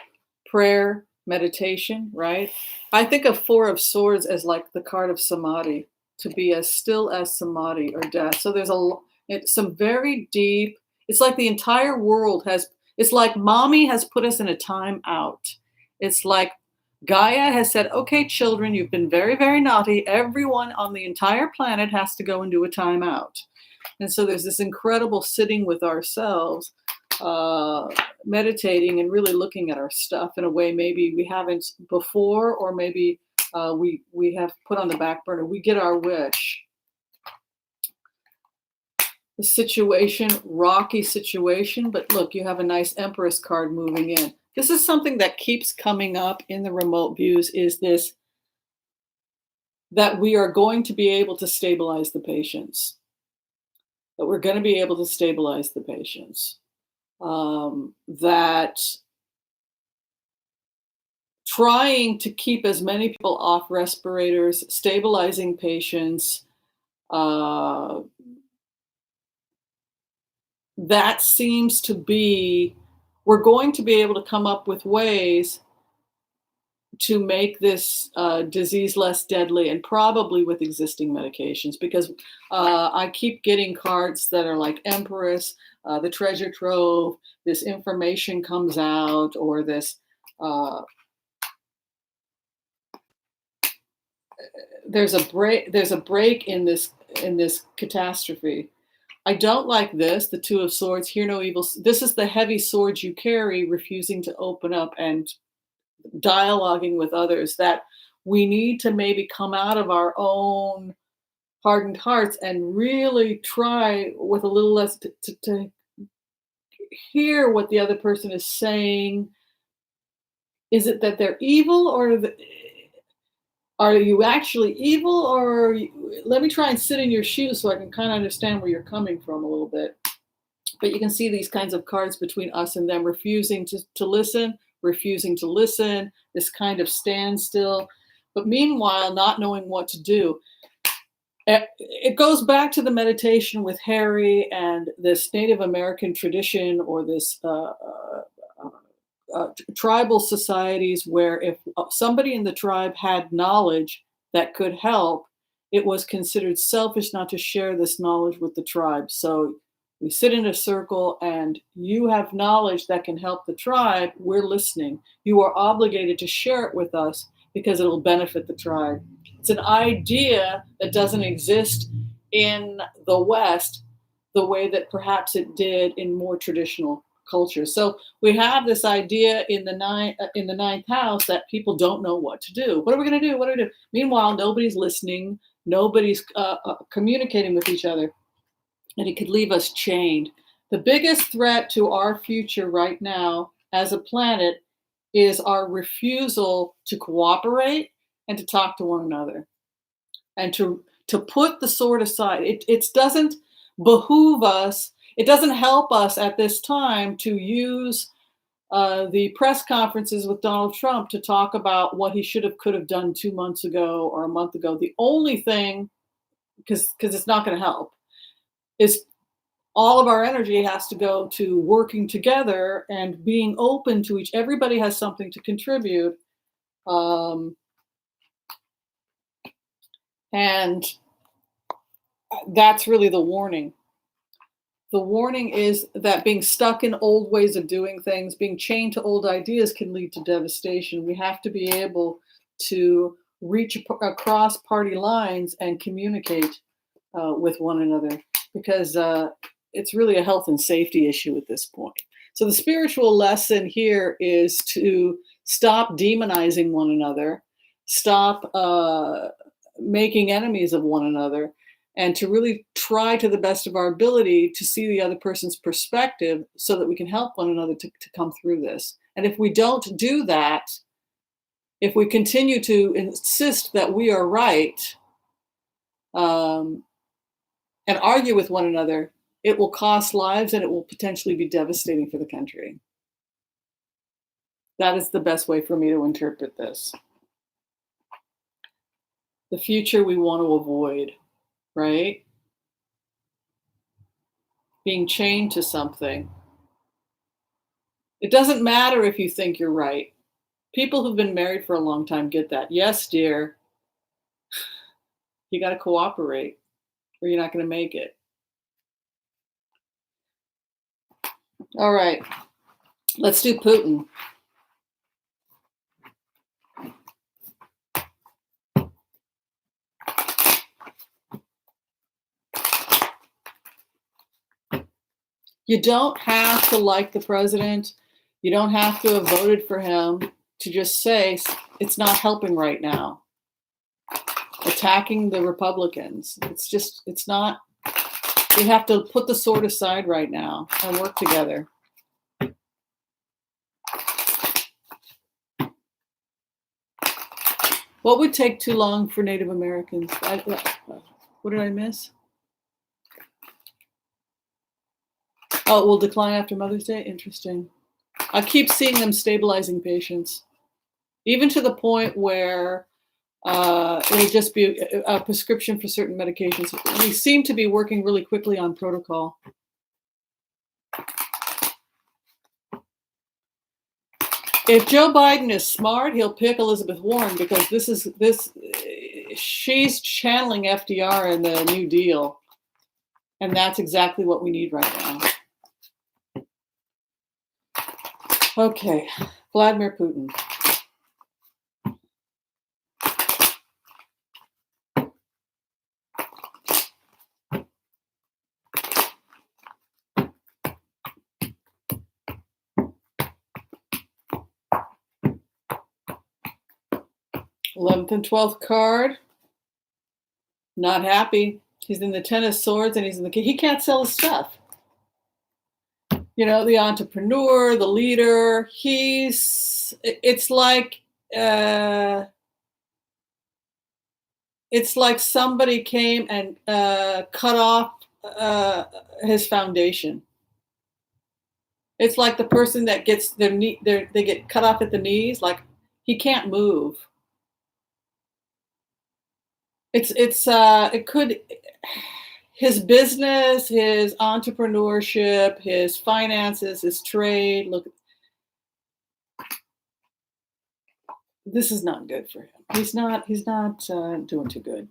Prayer, meditation, right? I think of Four of Swords as like the card of samadhi, to be as still as samadhi or death. So there's it's some very deep, it's like the entire world has, it's like mommy has put us in a time out. It's like Gaia has said, okay, children, you've been very, very naughty. Everyone on the entire planet has to go and do a timeout. And so there's this incredible sitting with ourselves, uh, meditating and really looking at our stuff in a way maybe we haven't before, or maybe we have put on the back burner. We get our wish. The situation, rocky situation, but look, you have a nice Empress card moving in. This is something that keeps coming up in the remote views, is this, that we are going to be able to stabilize the patients, that we're going to be able to stabilize the patients, that trying to keep as many people off respirators, stabilizing patients. Uh, that seems to be, we're going to be able to come up with ways to make this disease less deadly, and probably with existing medications, because I keep getting cards that are like Empress, the treasure trove, this information comes out, or this, there's a break in this catastrophe. I don't like this, the Two of Swords, hear no evil. This is the heavy sword you carry, refusing to open up and dialoguing with others, that we need to maybe come out of our own hardened hearts and really try with a little less to hear what the other person is saying. Is it that they're evil, or are you actually evil, or let me try and sit in your shoes so I can kind of understand where you're coming from a little bit. But you can see these kinds of cards between us and them, refusing to listen, this kind of standstill, but meanwhile, not knowing what to do. It goes back to the meditation with Harry and this Native American tradition, or this tribal societies, where if somebody in the tribe had knowledge that could help, it was considered selfish not to share this knowledge with the tribe. So we sit in a circle and you have knowledge that can help the tribe, we're listening. You are obligated to share it with us because it'll benefit the tribe. It's an idea that doesn't exist in the West the way that perhaps it did in more traditional cultures. So we have this idea in the ninth house that people don't know what to do. What are we going to do? What do we do? Meanwhile, nobody's listening. Nobody's communicating with each other. And it could leave us chained. The biggest threat to our future right now as a planet is our refusal to cooperate and to talk to one another, and to put the sword aside. It doesn't behoove us. It doesn't help us at this time to use the press conferences with Donald Trump to talk about what he could have done 2 months ago or a month ago. The only thing, because it's not going to help, is all of our energy has to go to working together and being open to each. Everybody has something to contribute, and that's really the warning. The warning is that being stuck in old ways of doing things, being chained to old ideas, can lead to devastation. We have to be able to reach across party lines and communicate with one another, because it's really a health and safety issue at this point. So the spiritual lesson here is to stop demonizing one another, stop making enemies of one another, and to really try to the best of our ability to see the other person's perspective so that we can help one another to come through this. And if we don't do that, if we continue to insist that we are right, and argue with one another, it will cost lives and it will potentially be devastating for the country. That is the best way for me to interpret this. The future we want to avoid, right? Being chained to something. It doesn't matter if you think you're right. People who've been married for a long time get that. Yes, dear, you got to cooperate or you're not going to make it. All right, let's do Putin. You don't have to like the president. You don't have to have voted for him to just say it's not helping right now. Attacking the Republicans. It's not. We have to put the sword aside right now and work together. What would take too long for Native Americans? What did I miss? Oh, it will decline after Mother's Day? Interesting. I keep seeing them stabilizing patients. even to the point where it'll just be a prescription for certain medications. We seem to be working really quickly on protocol. If Joe Biden is smart, he'll pick Elizabeth Warren because she's channeling FDR in the New Deal. And that's exactly what we need right now. Okay, Vladimir Putin. #11th and 12th card. Not happy. He's in the 10 of swords and he's in the he can't sell his stuff. You know, the entrepreneur, the leader, it's like somebody came and cut off his foundation. It's like the person that gets they get cut off at the knees, like he can't move. It could, his business, his entrepreneurship, his finances, his trade. Look, this is not good for him. He's not doing too good.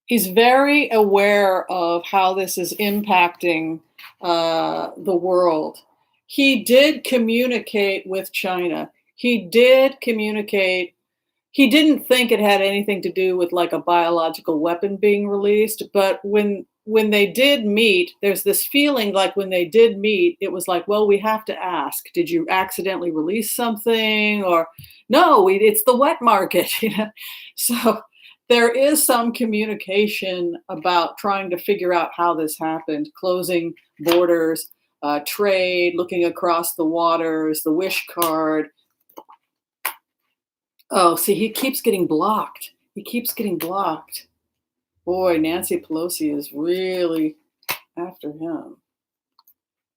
He's very aware of how this is impacting the world. He did communicate with China. He did communicate. He didn't think it had anything to do with like a biological weapon being released, but when they did meet, there's this feeling like when they did meet, it was like, well, we have to ask, did you accidentally release something? Or no, it's the wet market. So there is some communication about trying to figure out how this happened, closing borders, trade, looking across the waters, the wish card. Oh, see, he keeps getting blocked. He keeps getting blocked. Boy, Nancy Pelosi is really after him.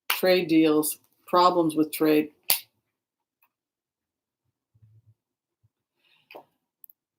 Trade deals, problems with trade.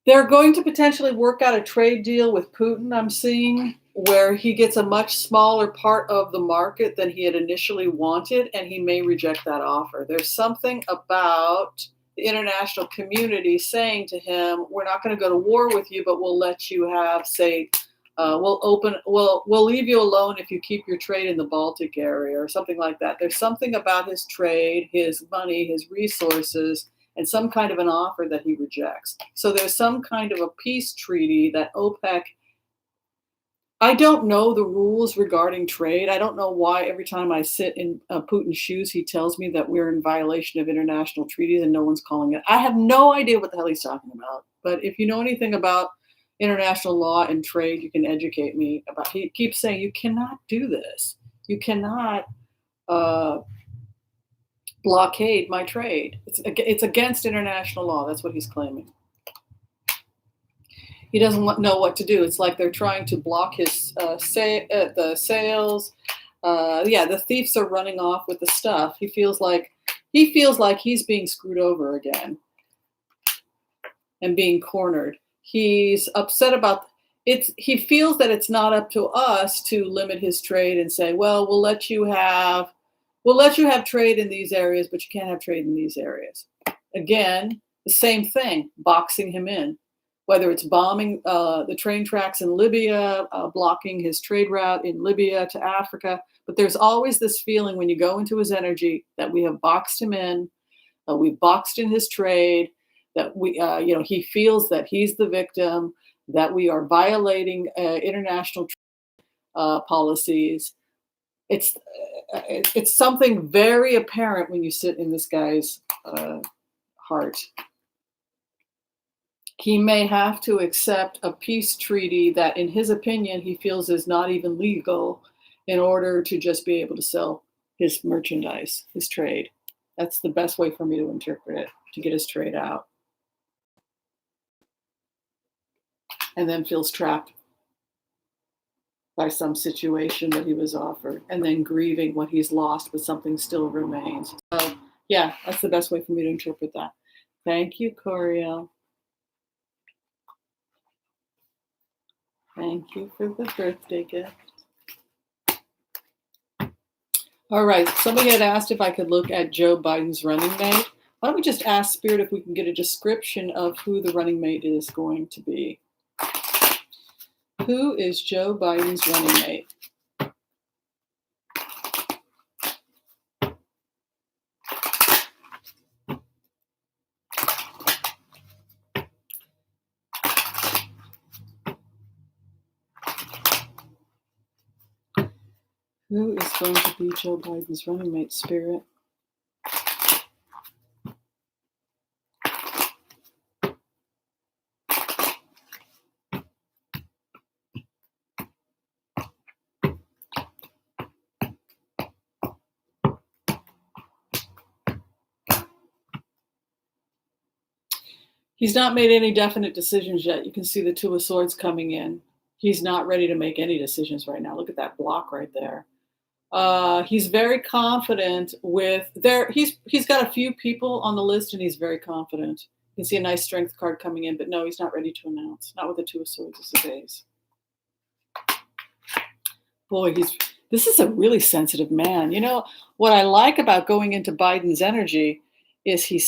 They're going to potentially work out a trade deal with Putin, I'm seeing, where he gets a much smaller part of the market than he had initially wanted, and he may reject that offer. There's something about the international community saying to him, we're not going to go to war with you, but we'll let you have, say, we'll leave you alone if you keep your trade in the Baltic area or something like that. There's something about his trade, his money, his resources, and some kind of an offer that he rejects. So there's some kind of a peace treaty that OPEC, I don't know the rules regarding trade. I don't know why every time I sit in Putin's shoes, he tells me that we're in violation of international treaties and no one's calling it. I have no idea what the hell he's talking about. But if you know anything about international law and trade, you can educate me about. He keeps saying, you cannot do this. You cannot blockade my trade. It's against international law. That's what he's claiming. He doesn't know what to do. It's like they're trying to block his the sales. The thieves are running off with the stuff. He feels like he's being screwed over again and being cornered. He's upset about it. He feels that it's not up to us to limit his trade and say, well, we'll let you have trade in these areas, but you can't have trade in these areas. Again, the same thing, boxing him in. Whether it's bombing the train tracks in Libya, blocking his trade route in Libya to Africa. But there's always this feeling when you go into his energy that we have boxed him in, we've boxed in his trade, that he feels that he's the victim, that we are violating international policies. It's something very apparent when you sit in this guy's heart. He may have to accept a peace treaty that, in his opinion, he feels is not even legal in order to just be able to sell his merchandise, his trade. That's the best way for me to interpret it, to get his trade out. And then feels trapped by some situation that he was offered, and then grieving what he's lost, but something still remains. So Yeah, that's the best way for me to interpret that. Thank you, Coriel. Thank you for the birthday gift. All right, somebody had asked if I could look at Joe Biden's running mate. Why don't we just ask Spirit if we can get a description of who the running mate is going to be? Who is Joe Biden's running mate? Who is going to be Joe Biden's running mate, Spirit? He's not made any definite decisions yet. You can see the Two of Swords coming in. He's not ready to make any decisions right now. Look at that block right there. He's very confident with there. He's got a few people on the list, and he's very confident. You can see a nice strength card coming in, but no, he's not ready to announce. Not with the Two of Swords. It's the base. Boy, this is a really sensitive man. You know what I like about going into Biden's energy is he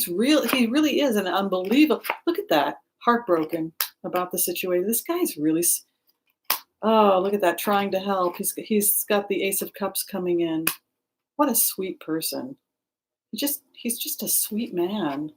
really is an unbelievable. Look at that, heartbroken about the situation. This guy's really. Oh, look at that, trying to help. He's got the Ace of Cups coming in. What a sweet person. He's just a sweet man.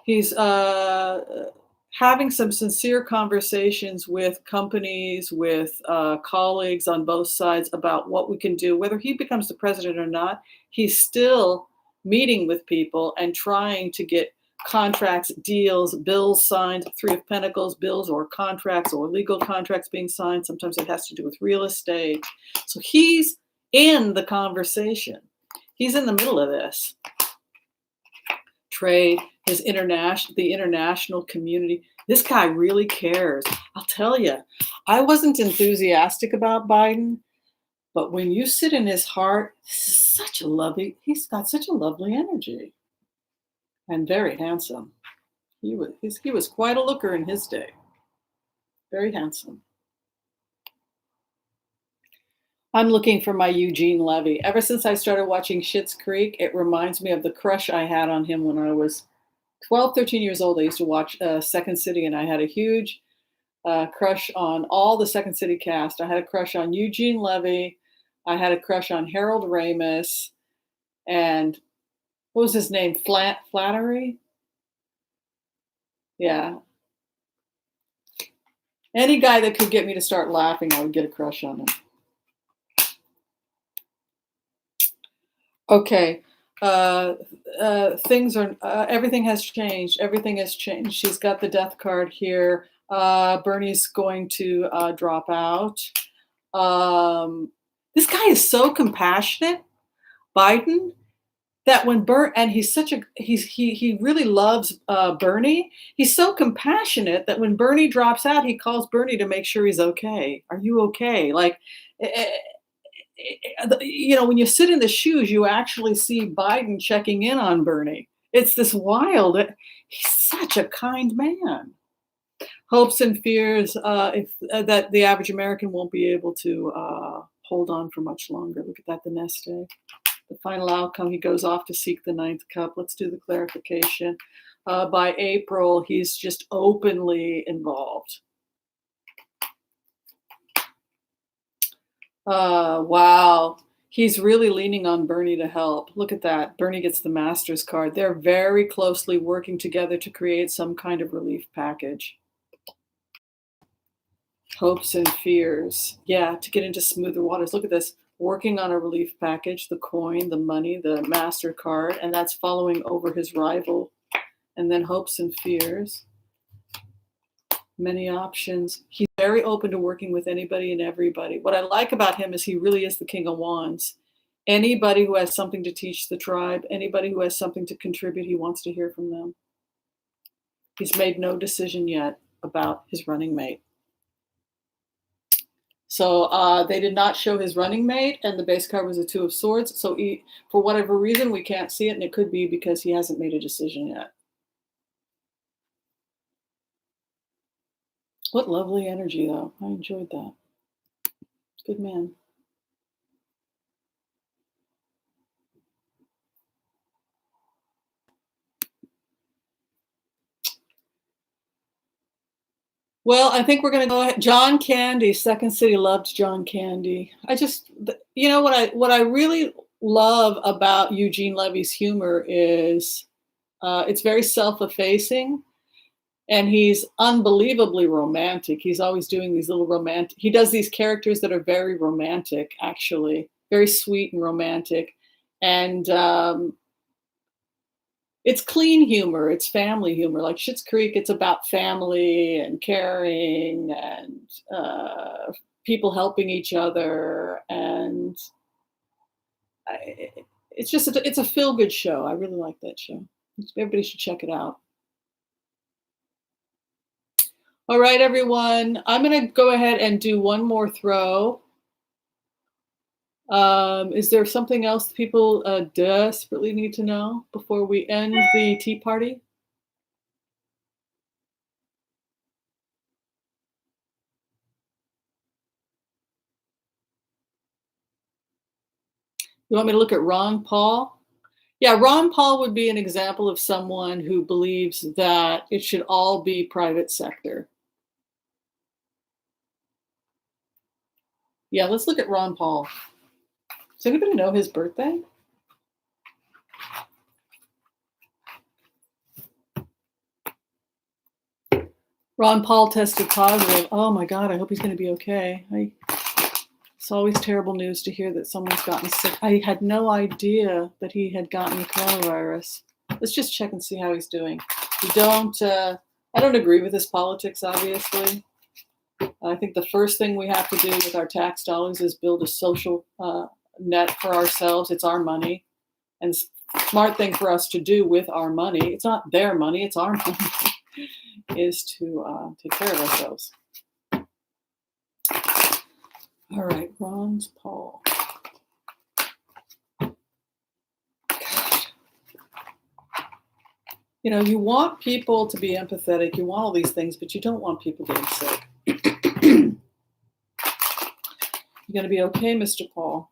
He's having some sincere conversations with companies, with colleagues on both sides about what we can do. Whether he becomes the president or not, he's still meeting with people and trying to get contracts, deals, bills signed, Three of Pentacles, bills or contracts or legal contracts being signed. Sometimes it has to do with real estate. So he's in the conversation. He's in the middle of this. Trade, the international community. This guy really cares. I'll tell you, I wasn't enthusiastic about Biden, but when you sit in his heart, he's got such a lovely energy. And very handsome. He was quite a looker in his day. Very handsome. I'm looking for my Eugene Levy. Ever since I started watching Schitt's Creek, it reminds me of the crush I had on him when I was 12, 13 years old. I used to watch Second City, and I had a huge crush on all the Second City cast. I had a crush on Eugene Levy. I had a crush on Harold Ramis. And what was his name? Flattery? Yeah. Any guy that could get me to start laughing, I would get a crush on him. Okay. Everything has changed. Everything has changed. She's got the death card here. Bernie's going to drop out. This guy is so compassionate, Biden, that when he really loves Bernie. He's so compassionate that when Bernie drops out, he calls Bernie to make sure he's okay. Are you okay? Like, when you sit in the shoes, you actually see Biden checking in on Bernie. It's this wild. He's such a kind man. Hopes and fears that the average American won't be able to hold on for much longer. Look at that, the nest egg. The final outcome, he goes off to seek the ninth cup. Let's do the clarification. By April, he's just openly involved. Wow. He's really leaning on Bernie to help. Look at that. Bernie gets the Master's card. They're very closely working together to create some kind of relief package. Hopes and fears. Yeah, to get into smoother waters. Look at this. Working on a relief package, the coin, the money, the MasterCard, and that's following over his rival. And then hopes and fears. Many options. He's very open to working with anybody and everybody. What I like about him is he really is the King of Wands. Anybody who has something to teach the tribe, anybody who has something to contribute, he wants to hear from them. He's made no decision yet about his running mate. So they did not show his running mate, and the base card was a Two of Swords. So for whatever reason, we can't see it, and it could be because he hasn't made a decision yet. What lovely energy, though. I enjoyed that. Good man. Well, I think we're going to go ahead. John Candy, Second City loved John Candy. What I really love about Eugene Levy's humor is it's very self-effacing, and he's unbelievably romantic. He's always doing these little romantic. He does these characters that are very romantic, actually, very sweet and romantic, and it's clean humor. It's family humor. Like Schitt's Creek, it's about family and caring and people helping each other, and it's a feel good show. I really like that show. Everybody should check it out. All right, everyone. I'm going to go ahead and do one more throw. Is there something else people desperately need to know before we end the tea party? You want me to look at Ron Paul? Yeah, Ron Paul would be an example of someone who believes that it should all be private sector. Yeah, let's look at Ron Paul. Does anybody know his birthday? Ron Paul tested positive. Oh my God, I hope he's going to be okay. It's always terrible news to hear that someone's gotten sick. I had no idea that he had gotten the coronavirus. Let's just check and see how he's doing. I don't agree with his politics, obviously. I think the first thing we have to do with our tax dollars is build a social net for ourselves. It's our money. And the smart thing for us to do with our money, it's not their money, it's our money, is to take care of ourselves. All right, Ron Paul. God. You know, you want people to be empathetic, you want all these things, but you don't want people getting sick. You're going to be okay, Mr. Paul.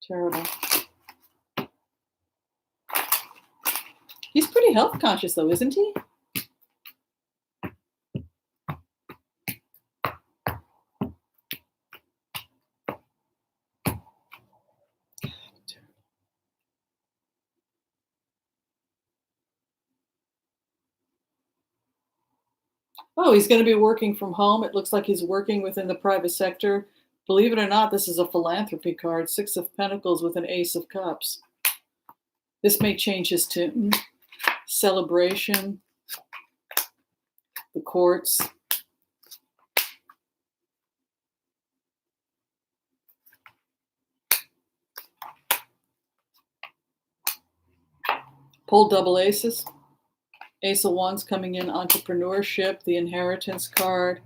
Terrible. He's pretty health conscious, though, isn't he? Oh, he's going to be working from home. It looks like he's working within the private sector. Believe it or not, this is a philanthropy card, Six of Pentacles with an Ace of Cups. This may change his tune. Celebration, the courts. Pulled double aces. Ace of Wands coming in, entrepreneurship, the inheritance card.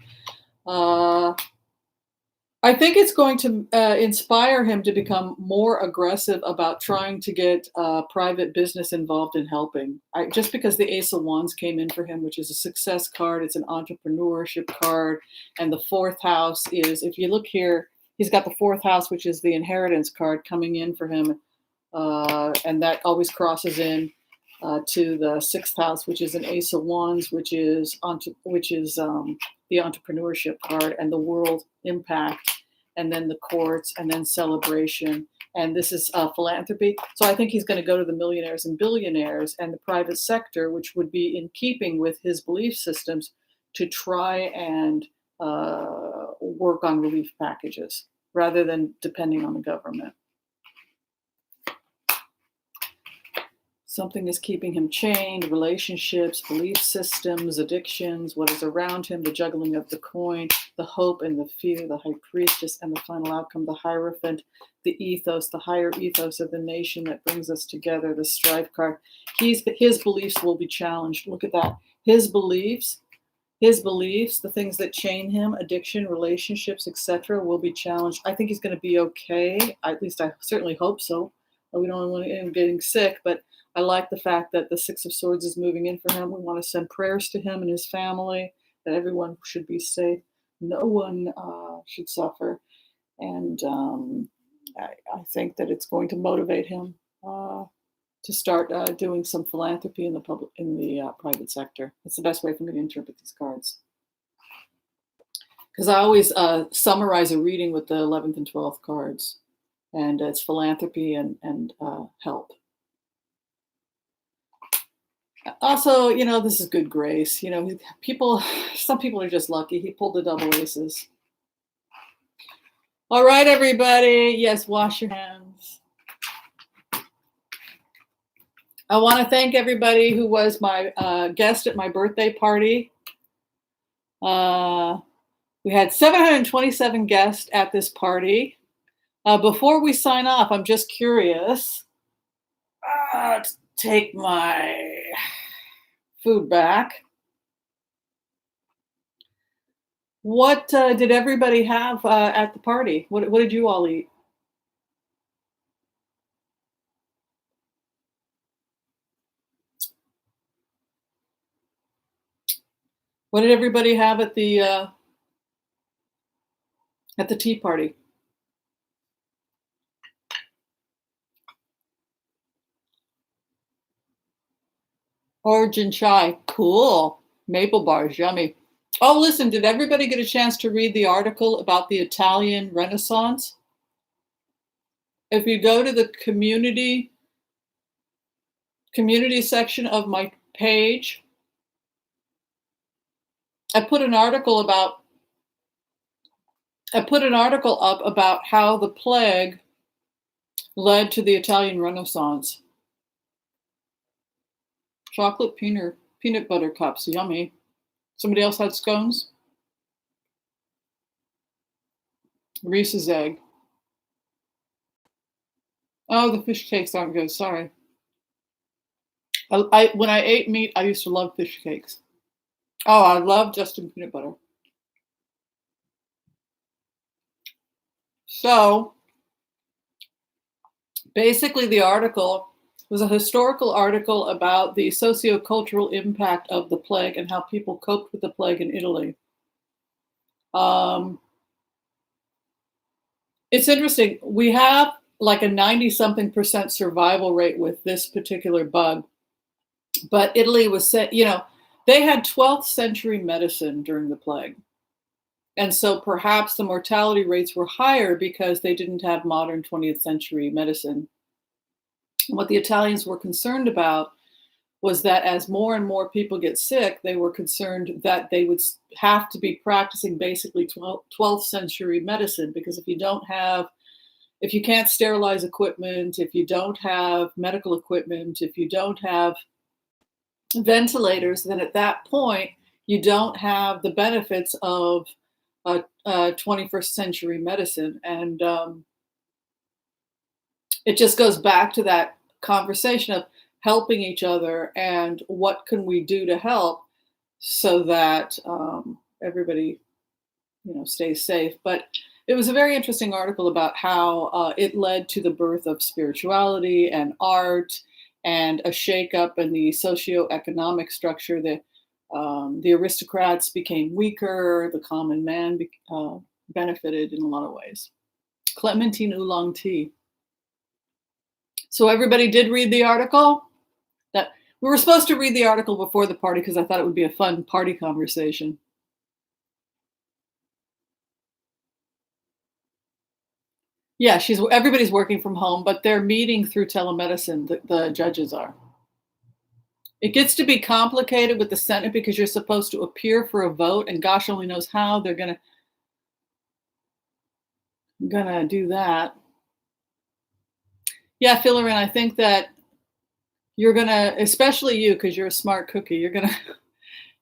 I think it's going to inspire him to become more aggressive about trying to get private business involved in helping. Just because the Ace of Wands came in for him, which is a success card, it's an entrepreneurship card. And the fourth house is, if you look here, he's got the fourth house, which is the inheritance card coming in for him. And that always crosses in to the sixth house, which is an Ace of Wands, which is the entrepreneurship card, and the world impact, and then the courts, and then celebration. And this is philanthropy. So I think he's going to go to the millionaires and billionaires and the private sector, which would be in keeping with his belief systems, to try and work on relief packages rather than depending on the government. Something is keeping him chained: relationships, belief systems, addictions, what is around him, the juggling of the coin, the hope and the fear, the high priestess, and the final outcome, the Hierophant, the ethos, the higher ethos of the nation that brings us together, the strife card. His beliefs will be challenged. Look at that. His beliefs His beliefs, the things that chain him, addiction, relationships, etc., will be challenged. I think he's going to be okay. At least I certainly hope so. We don't want him getting sick, but I like the fact that the Six of Swords is moving in for him. We want to send prayers to him and his family, that everyone should be safe. No one should suffer. And I think that it's going to motivate him to start doing some philanthropy in the private sector. That's the best way for me to interpret these cards. Because I always summarize a reading with the 11th and 12th cards, and it's philanthropy and help. Also, this is good grace. Some people are just lucky. He pulled the double aces. All right, everybody. Yes, wash your hands. I want to thank everybody who was my guest at my birthday party. We had 727 guests at this party. Before we sign off, I'm just curious. Take my food back. What did everybody have at the party? What did you all eat? What did everybody have at the tea party? Origin chai, cool. Maple bars, yummy. Oh, listen, did everybody get a chance to read the article about the Italian Renaissance? If you go to the community section of my page, I put an article up about how the plague led to the Italian Renaissance. Chocolate peanut butter cups, yummy. Somebody else had scones? Reese's egg. Oh, the fish cakes aren't good, sorry. When I ate meat, I used to love fish cakes. Oh, I love Justin peanut butter. So, basically the article was a historical article about the sociocultural impact of the plague and how people coped with the plague in Italy. It's interesting. We have like a 90-something% survival rate with this particular bug. But Italy was they had 12th century medicine during the plague. And so perhaps the mortality rates were higher because they didn't have modern 20th century medicine. And what the Italians were concerned about was that as more and more people get sick, they were concerned that they would have to be practicing basically 12th century medicine, because if you can't sterilize equipment, if you don't have medical equipment, if you don't have ventilators, then at that point, you don't have the benefits of 21st century medicine. And it just goes back to that conversation of helping each other and what can we do to help so that everybody stays safe. But it was a very interesting article about how it led to the birth of spirituality and art and a shakeup in the socioeconomic structure. The aristocrats became weaker, the common man benefited in a lot of ways. Clementine oolong tea. So everybody did read the article? That we were supposed to read the article before the party because I thought it would be a fun party conversation. Yeah, everybody's working from home, but they're meeting through telemedicine, the judges are. It gets to be complicated with the Senate because you're supposed to appear for a vote, and gosh only knows how they're gonna do that. Yeah, Philorine, I think that you're gonna, especially you, because you're a smart cookie, you're gonna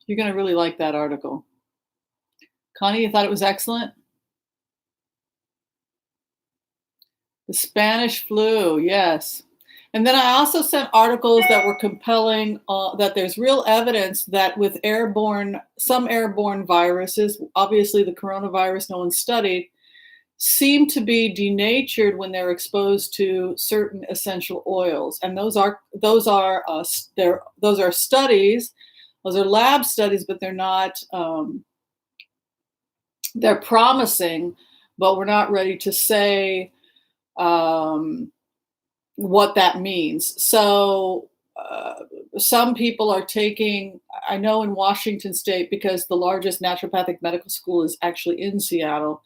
really like that article. Connie, you thought it was excellent? The Spanish flu, yes. And then I also sent articles that were compelling that there's real evidence that with some airborne viruses, obviously the coronavirus no one studied, seem to be denatured when they're exposed to certain essential oils. And those are studies, those are lab studies, but they're not they're promising, but we're not ready to say what that means. So some people are taking, I know in Washington State, because the largest naturopathic medical school is actually in Seattle,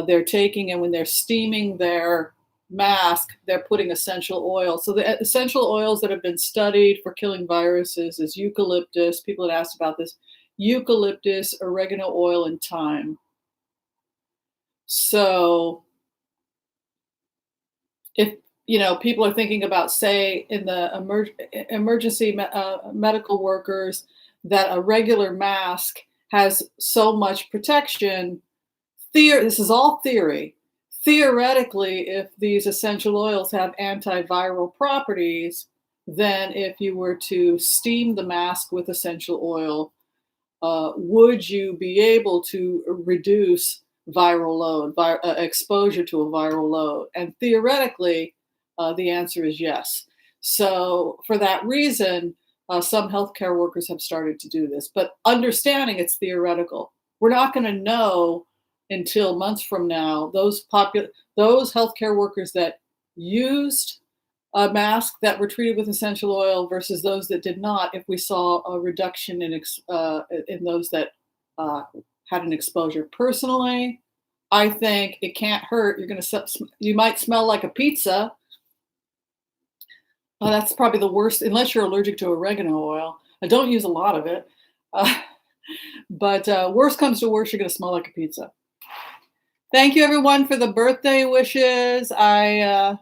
they're taking, and when they're steaming their mask, they're putting essential oil. So the essential oils that have been studied for killing viruses is eucalyptus. People had asked about this: eucalyptus, oregano oil, and thyme. So if people are thinking about, say, in the emergency medical workers, that a regular mask has so much protection. This is all theory. Theoretically, if these essential oils have antiviral properties, then if you were to steam the mask with essential oil, would you be able to reduce viral load, exposure to a viral load? And theoretically, the answer is yes. So for that reason, some healthcare workers have started to do this, but understanding it's theoretical. We're not going to know until months from now, those healthcare workers that used a mask that were treated with essential oil versus those that did not, if we saw a reduction in those that had an exposure. Personally, I think it can't hurt. You might smell like a pizza. That's probably the worst, unless you're allergic to oregano oil. I don't use a lot of it. But worst comes to worst, you're going to smell like a pizza. Thank you, everyone, for the birthday wishes. Hi,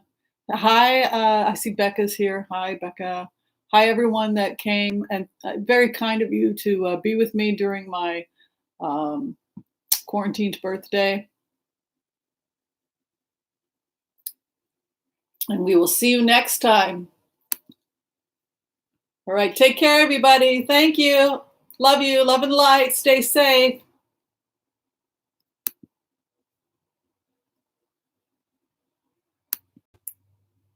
I see Becca's here. Hi, Becca. Hi, everyone that came, and very kind of you to be with me during my quarantined birthday. And we will see you next time. All right, take care, everybody. Thank you. Love you. Love and light. Stay safe.